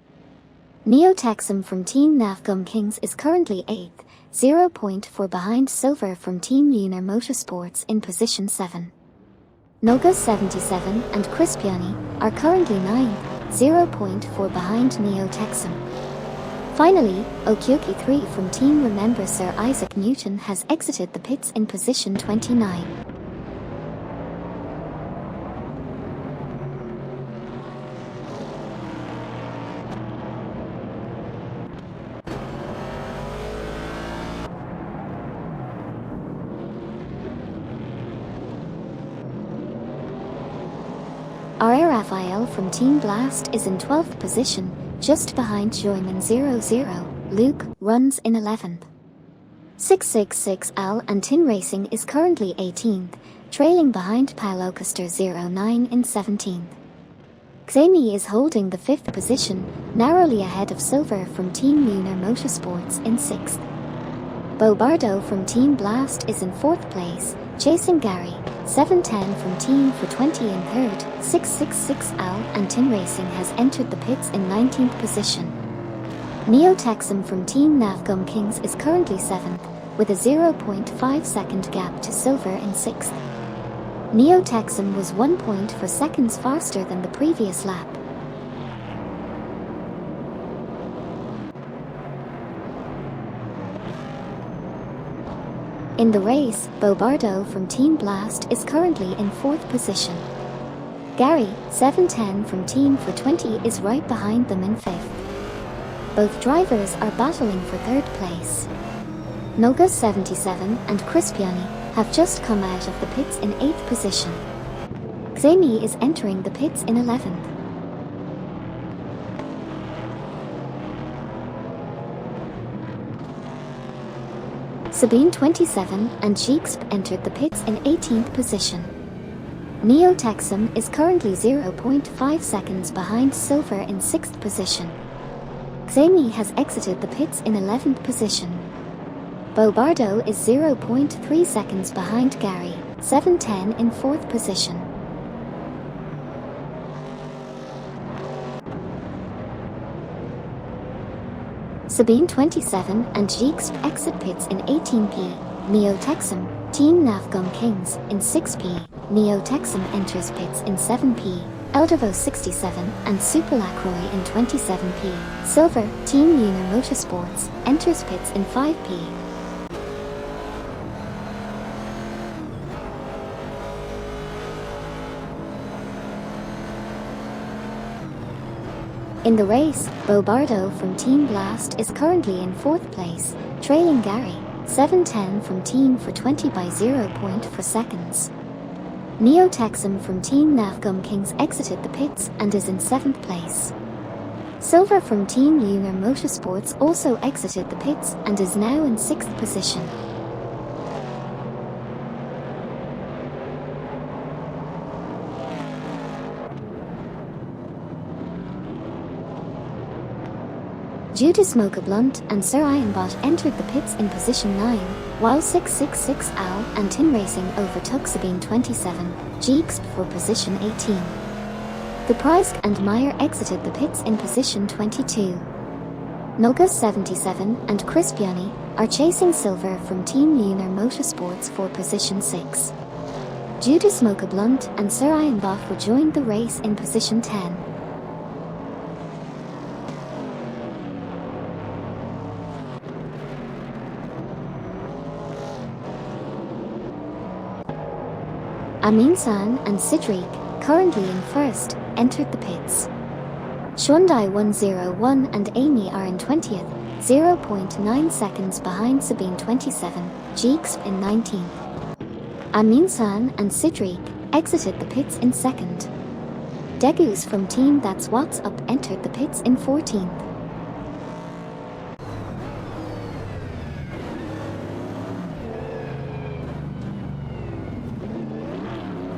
A: Neo Texan from Team Navgum Kings is currently 8th, 0.4 behind Silver from Team Lunar Motorsports in position 7. Noga 77 and Crispiani are currently 9th, 0.4 behind Neo Texan. Finally, Okioki 3 from Team Remember Sir Isaac Newton has exited the pits in position 29. R.A. Raphael from Team Blast is in 12th position, just behind Joyman 00. Luke runs in 11th. 666L and Tin Racing is currently 18th, trailing behind Pilocaster 09 in 17th. Xami is holding the 5th position, narrowly ahead of Silver from Team Lunar Motorsports in 6th. Bobardo from Team Blast is in 4th place, chasing Gary. 710 from Team for 20 in 3rd, 666L and Tin Racing has entered the pits in 19th position. Neo Texan from Team Navgum Kings is currently 7th, with a 0.5 second gap to Silver in 6th. Neo Texan was 1.4 seconds faster than the previous lap. In the race, Bobardo from Team Blast is currently in 4th position. Gary, 710 from Team for 20 is right behind them in 5th. Both drivers are battling for 3rd place. Noga 77 and Crispiani have just come out of the pits in 8th position. Xami is entering the pits in 11th. Sabine 27 and Jeexp entered the pits in 18th position. Neo Texan is currently 0.5 seconds behind Silver in 6th position. Xami has exited the pits in 11th position. Bobardo is 0.3 seconds behind Gary, 710 in 4th position. Sabine 27 and Jeexp exit pits in 18p. Neo Texan, Team Navgum Kings in 6p. Neo Texan enters pits in 7p. Eldervo 67 and Super Lacroix in 27p. Silver, Team Lunar Motorsports, enters pits in 5p. In the race, Bobardo from Team Blast is currently in 4th place, trailing Gary, 710 from Team for 20 by 0.4 seconds. Neo Texan from Team Navgum Kings exited the pits and is in 7th place. Silver from Team Lunar Motorsports also exited the pits and is now in 6th position. Judas Mocha Blunt and Sir Ironbot entered the pits in position 9, while 666L and Tin Racing overtook Sabine 27, Jeexp for position 18. The Prysk and Meyer exited the pits in position 22. Noga 77 and Crispiani are chasing Silver from Team Lunar Motorsports for position 6. Judas Mocha Blunt and Sir Ironbot rejoined the race in position 10. Amin-san and Sidriq, currently in first, entered the pits. Hyundai 101 and Amy are in 20th, 0.9 seconds behind Sabine 27, Jeeks in 19th. Amin-san and Sidriq exited the pits in second. Degus from Team That's What's Up entered the pits in 14th.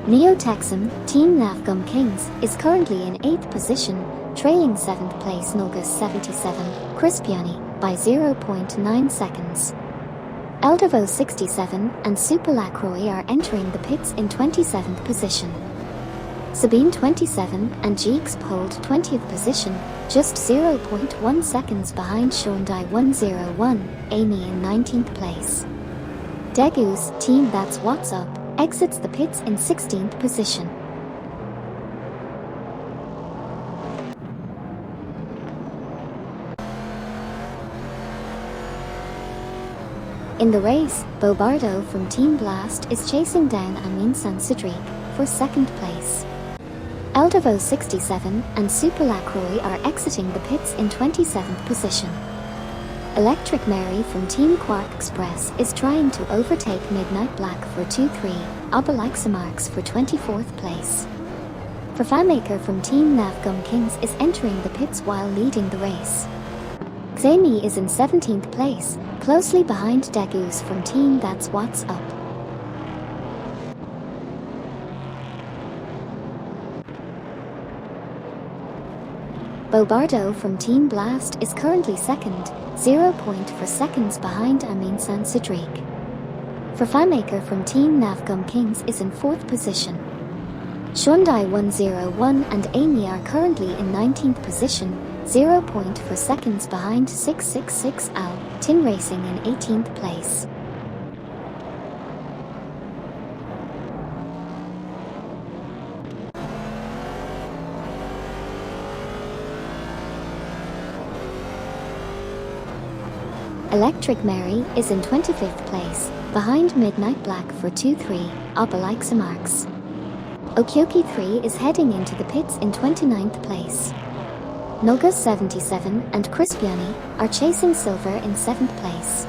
A: Neo-TransAm, Team Navgum Kings, is currently in 8th position, trailing 7th place Laguna 77, Crispiani, by 0.9 seconds. Eldevo 67 and Super Lacroix are entering the pits in 27th position. Sabine 27 and Jeeks hold 20th position, just 0.1 seconds behind Hyundai 101, Amy in 19th place. Degus, Team That's What's Up, exits the pits in 16th position. In the race, Bobardo from Team Blast is chasing down Amin-san Sidriq for second place. Eldevo 67 and Super Lacroix are exiting the pits in 27th position. Electric Mary from Team Quark Express is trying to overtake Midnight Black for 2-3, Obelixamarks for 24th place. Profamaker from Team Navgum Kings is entering the pits while leading the race. Xami is in 17th place, closely behind Degus from Team That's What's Up. Bobardo from Team Blast is currently second, 0.4 seconds behind Amin-san Sidriq. Profamaker from Team Navgum Kings is in 4th position. Hyundai 101 and Amy are currently in 19th position, 0.4 seconds behind 666 Al, Tin Racing in 18th place. Electric Mary is in 25th place, behind Midnight Black for 2-3, Obelixamarks. Okyoki 3 is heading into the pits in 29th place. Noga 77 and Crispiani are chasing silver in 7th place.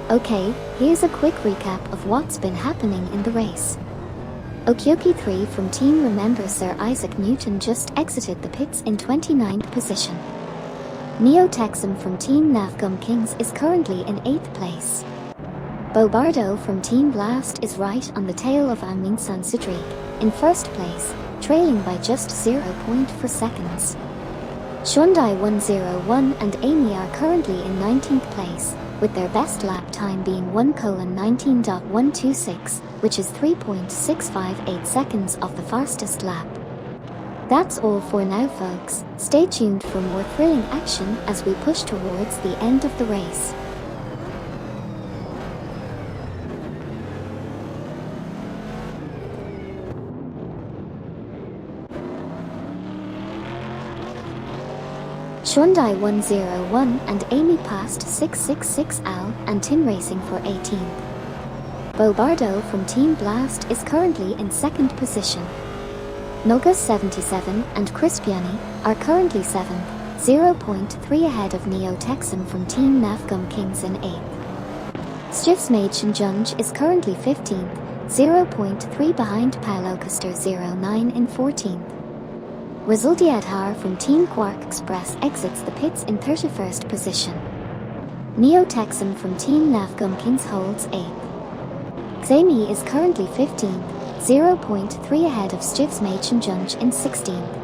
A: Okay, here's a quick recap of what's been happening in the race. Okyoki 3 from Team Remember Sir Isaac Newton just exited the pits in 29th position. Neo-TransAm from Team Navgum Kings is currently in 8th place. Bobardo from Team Blast is right on the tail of Amin-san Sidriq, in 1st place, trailing by just 0.4 seconds. Hyundai 101 and Amy are currently in 19th place, with their best lap time being 1:19.126, which is 3.658 seconds off the fastest lap. That's all for now, folks. Stay tuned for more thrilling action as we push towards the end of the race. Hyundai 101 and Amy passed 666 Al and Tin Racing for 18th. Bobardo from Team Blast is currently in 2nd position. Noga 77 and Crispiani are currently 7th, 0.3 ahead of Neo-TransAm from Team Navgum Kings in 8th. Stiftsmaidchen is currently 15th, 0.3 behind Paulocaster 09 in 14th. Resultiadhar from Team Quark Express exits the pits in 31st position. Neo-TransAm from Team Navgum Kings holds 8th. Xami is currently 15th, 0.3 ahead of Stiftsmaidchen in 16th.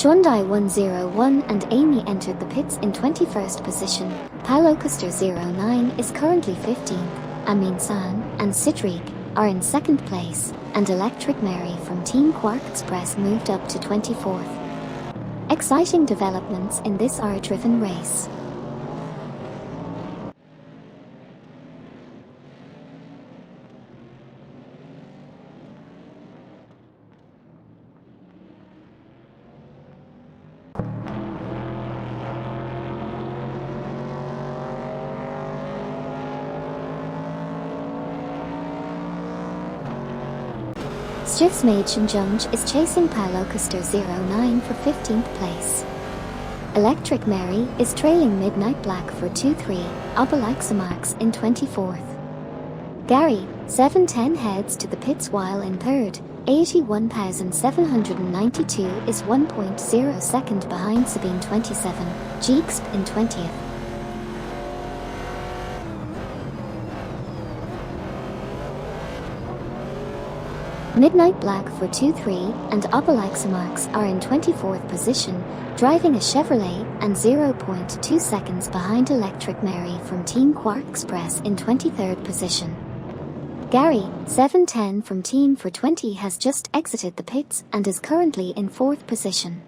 A: Hyundai 101 and Amy entered the pits in 21st position. Paulocaster 09 is currently 15th. Amin-san and Sidriq are in 2nd place, and Electric Mary from Team Quark Express moved up to 24th. Exciting developments in this hour-driven race. Stiftsmaidchenjunge is chasing Paulo Coaster 09 for 15th place. Electric Mary is trailing Midnight Black for 2-3, Obelixamarx in 24th. Gary, 710 heads to the pits while in third, 81,792 is 1.0 second behind Sabine 27, Jeexp in 20th. Midnight Black for 2-3 and Obelixamarx are in 24th position, driving a Chevrolet and 0.2 seconds behind Electric Mary from Team Quark Express in 23rd position. Gary, 710 from Team for 20 has just exited the pits and is currently in 4th position.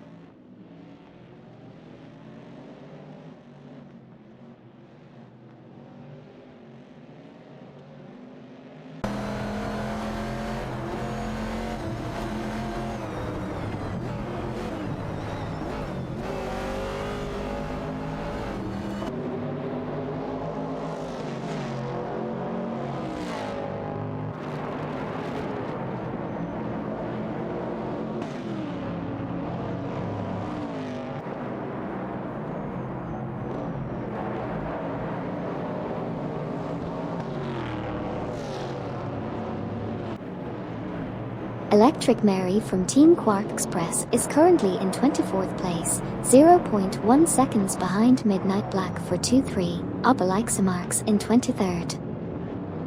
A: Electric Mary from Team Quark Express is currently in 24th place, 0.1 seconds behind Midnight Black for 2-3, Obelixamarx in 23rd.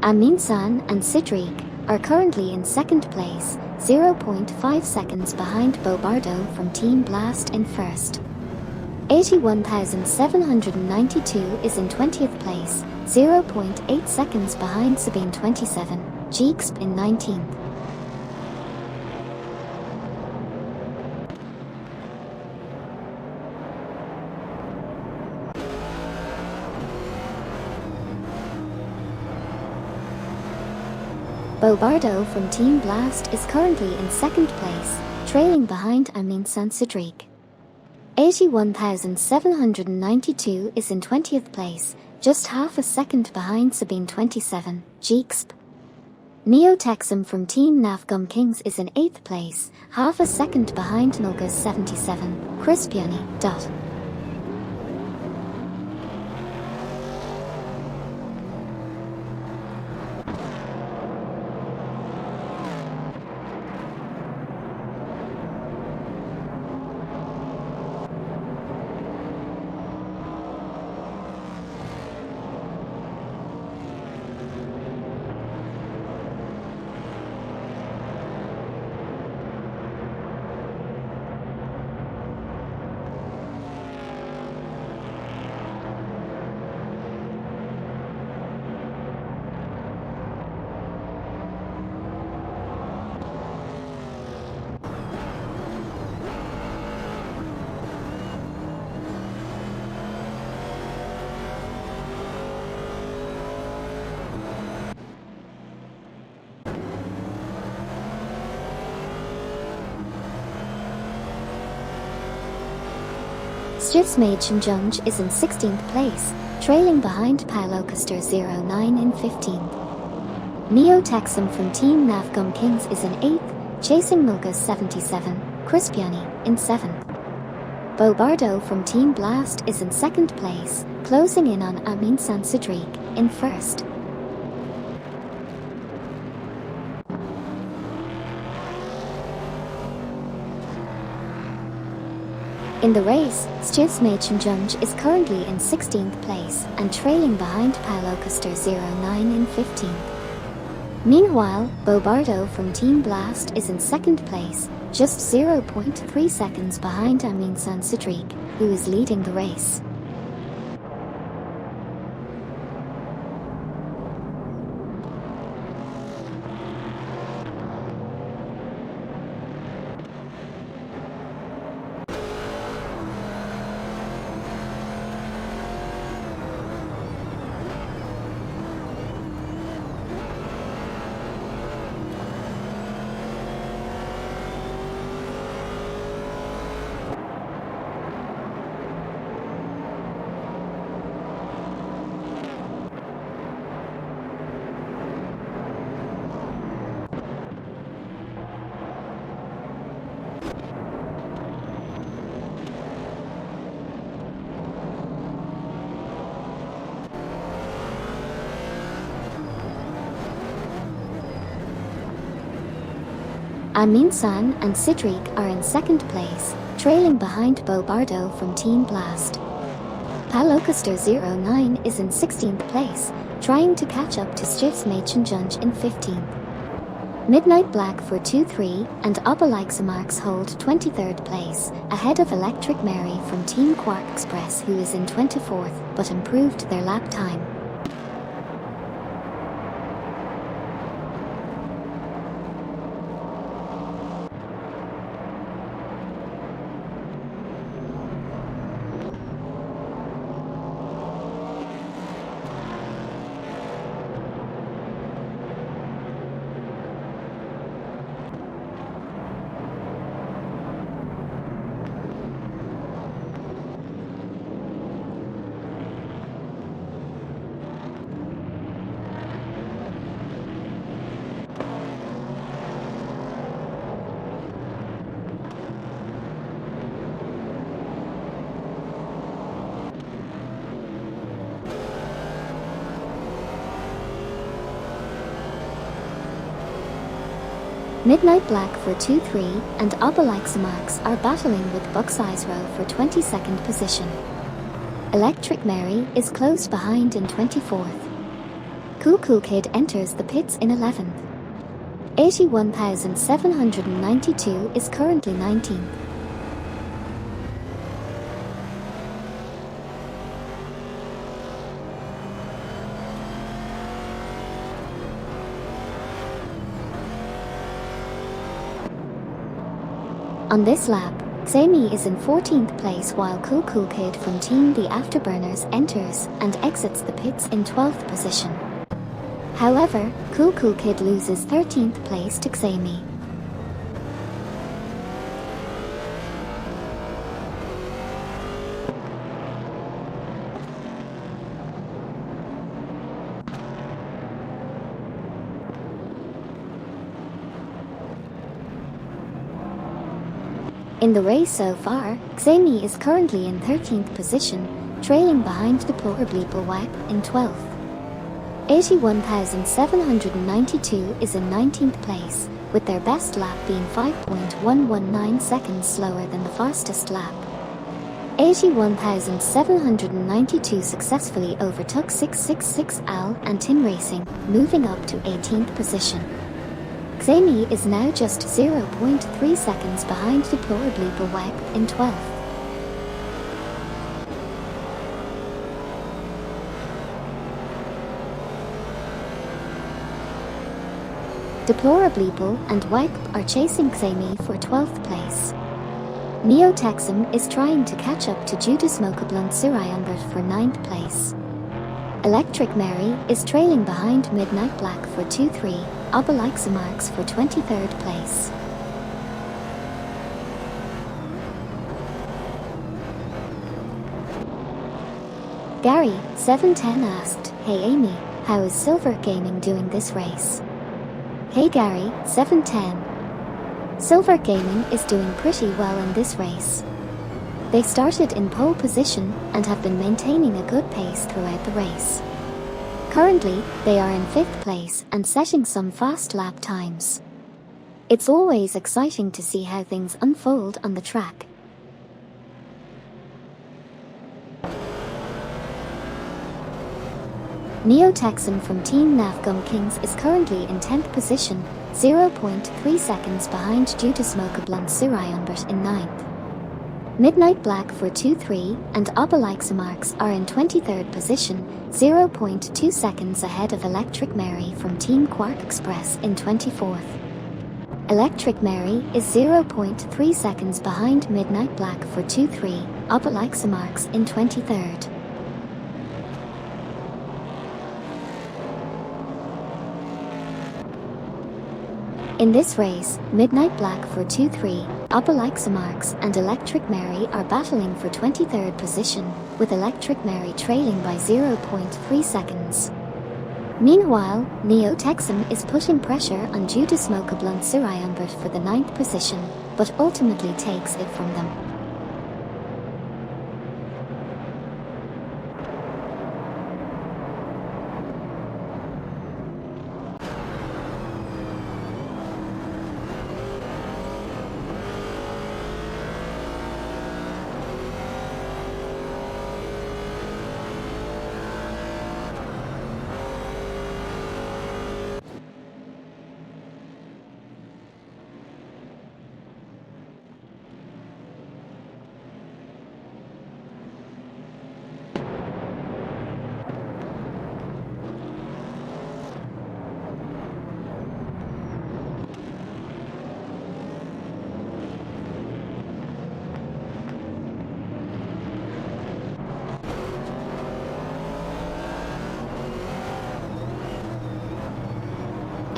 A: Aminsan and Sidriq are currently in 2nd place, 0.5 seconds behind Bobardo from Team Blast in 1st. 81,792 is in 20th place, 0.8 seconds behind Sabine 27, Jeexp in 19th. Bobardo from Team Blast is currently in 2nd place, trailing behind Aminsan Sidriq. 81,792 is in 20th place, just half a second behind Sabine 27, Jeexp. Neo-Texum from Team Navgum Kings is in 8th place, half a second behind Nulgas 77, Crispiani. Stiftsmaidchenjunge is in 16th place, trailing behind Paulo Coaster 09 in 15th. Neo-Texum from Team Navgum Kings is in 8th, chasing Nulgas 77, Crispiani in 7th. Bobardo from Team Blast is in 2nd place, closing in on Aminsan Sidriq in 1st. In the race, Stiftsmaidchenjunge is currently in 16th place and trailing behind Paulo Coaster 09 in 15th. Meanwhile, Bobardo from Team Blast is in 2nd place, just 0.3 seconds behind Aminsan Sidriq, who is leading the race. Amin-san and Sidriq are in second place, trailing behind Bobardo from Team Blast. Palocaster09 is in 16th place, trying to catch up to Stiftsmädchenjunge in 15th. Midnight Black for 2-3 and Obelixamarks hold 23rd place, ahead of Electric Mary from Team Quark Express, who is in 24th but improved their lap time. Midnight Black for 2-3 and Obelixamarks are battling with Buckseye's-Row for 22nd position. Electric Mary is close behind in 24th. Cool Kid enters the pits in 11th. 81,792 is currently 19th. On this lap, Xami is in 14th place while Cool Kid from Team The Afterburners enters and exits the pits in 12th position. However, Cool Kid loses 13th place to Xami. In the race so far, Xami is currently in 13th position, trailing behind Deplorably Bulwak in 12th. 81,792 is in 19th place, with their best lap being 5.119 seconds slower than the fastest lap. 81,792 successfully overtook 666 Al and Tim Racing, moving up to 18th position. Xami is now just 0.3 seconds behind Deplorably Bulwak in 12th. Deplorably Bull and Wipe are chasing Xami for 12th place. Neo TransAm is trying to catch up to Judas Mokablund Surayambert for 9th place. Electric Mary is trailing behind Midnight Black for 2-3, Obelixamarks for 23rd place. Gary, 710 asked, "Hey Amy, how is Silver Gaming doing this race?" Hey Gary, 710. Silver Gaming is doing pretty well in this race. They started in pole position and have been maintaining a good pace throughout the race. Currently, they are in 5th place and setting some fast lap times. It's always exciting to see how things unfold on the track. Neo TransAm from Team Navgum Kings is currently in 10th position, 0.3 seconds behind Judas Mokablund Surayambert in 9th. Midnight Black for 2-3 and Obelixamarks are in 23rd position, 0.2 seconds ahead of Electric Mary from Team Quark Express in 24th. Electric Mary is 0.3 seconds behind Midnight Black for 2-3, Obelixamarks in 23rd. In this race, Midnight Black for 2-3, Obelixamarks and Electric Mary are battling for 23rd position, with Electric Mary trailing by 0.3 seconds. Meanwhile, Neo TransAm is putting pressure on Judas Mokablund Surayambert for the 9th position, but ultimately takes it from them.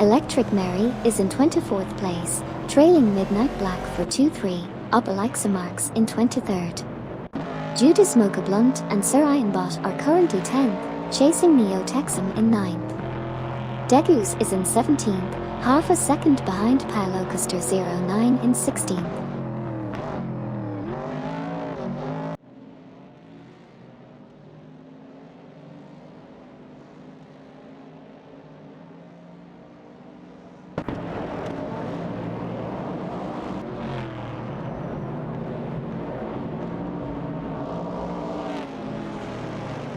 A: Electric Mary is in 24th place, trailing Midnight Black for 2-3, up Alexa Marks in 23rd. Judas Mocha Blunt and Sir Ironbot are currently 10th, chasing Neo Texum in 9th. Degus is in 17th, half a second behind Pylocaster 09 in 16th.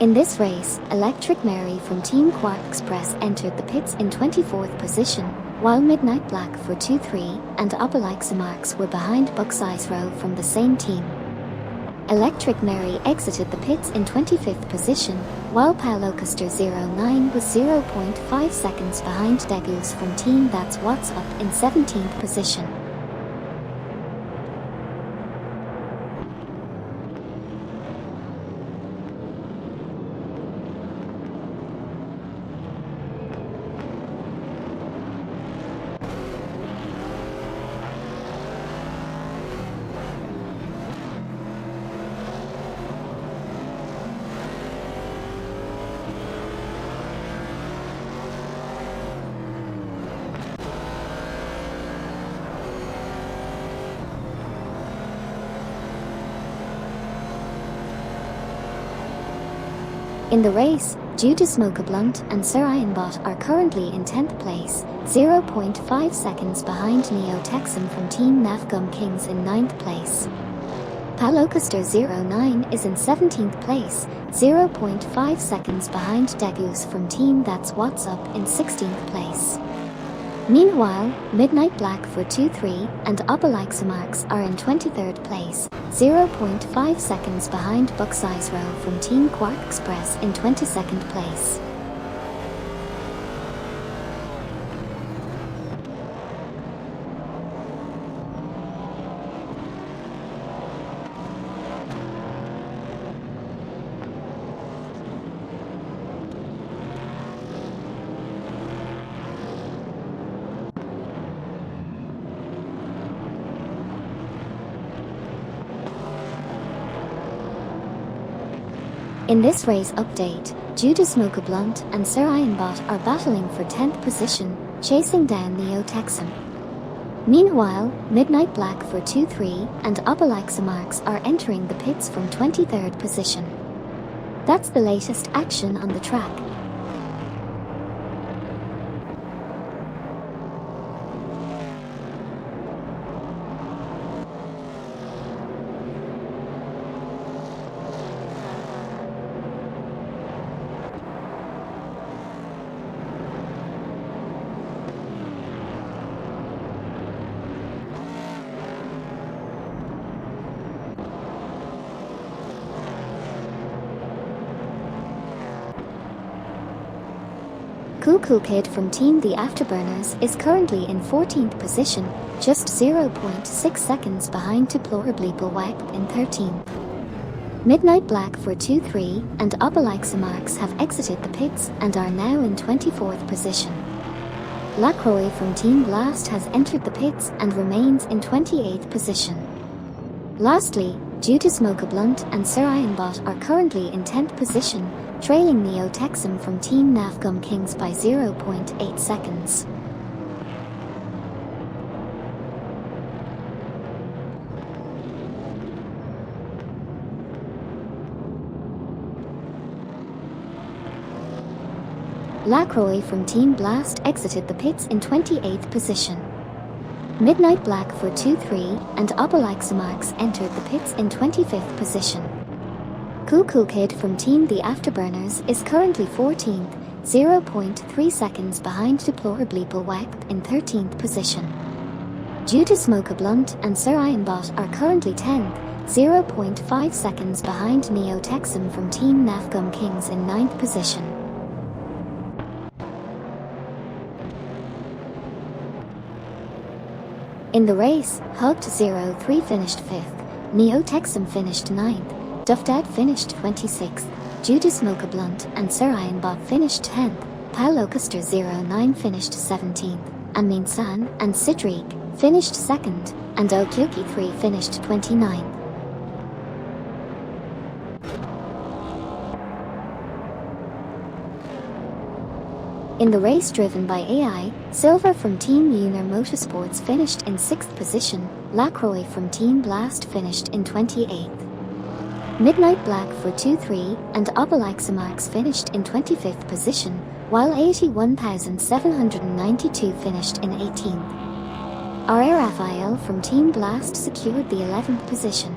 A: In this race, Electric Mary from Team Quark Express entered the pits in 24th position, while Midnight Black for 2-3 and Alexa Marks were behind Bucksize Row from the same team. Electric Mary exited the pits in 25th position, while Pylocaster 09 was 0.5 seconds behind Degus from Team That's What's Up in 17th position. In the race, Judas Mocha Blunt and Sir Ironbot are currently in 10th place, 0.5 seconds behind Neo Texum from Team Navgum Kings in 9th place. Pylocaster 09 is in 17th place, 0.5 seconds behind Degus from Team That's What's Up in 16th place. Meanwhile, Midnight Black for 2-3 and Alexa Marks are in 23rd place, 0.5 seconds behind Bucksize Row from Team Quark Express in 22nd place. In this race update, Judas Mocha Blunt and Sir Ironbot are battling for 10th position, chasing down Neo Texum. Meanwhile, Midnight Black for 2-3 and Alexa Marks are entering the pits from 23rd position. That's the latest action on the track. Cool Kid from Team The Afterburners is currently in 14th position, just 0.6 seconds behind Deplorably Wag in 13th. Midnight Black for 2-3 and Alexa Marks have exited the pits and are now in 24th position. Lacroix from Team Blast has entered the pits and remains in 28th position. Lastly, Judas Mocha Blunt and Sir Ironbot are currently in 10th position, trailing Neo Texum from Team Navgum Kings by 0.8 seconds. Lacroix from Team Blast exited the pits in 28th position. Midnight Black for 2-3 and Alexa Marks entered the pits in 25th position. Cool Kid from Team The Afterburners is currently 14th, 0.3 seconds behind Deplorably Wag in 13th position. Judas Mocha Blunt and Sir Ironbot are currently 10th, 0.5 seconds behind Neo Texum from Team Navgum Kings in 9th position. In the race, Hugged03 finished 5th, Neo Texum finished 9th, Duffdad finished 26th, Judas Mocha Blunt and Sir Ironbot finished 10th, Paulo Custer 09 finished 17th, Amin San and Sidriq finished 2nd, and Okyoki 3 finished 29th. In the race driven by AI, Silver from Team Lunar Motorsports finished in 6th position, Lacroix from Team Blast finished in 28th. Midnight Black for 2-3 and Obelixamax finished in 25th position, while 81,792 finished in 18th. R. Raphael from Team Blast secured the 11th position.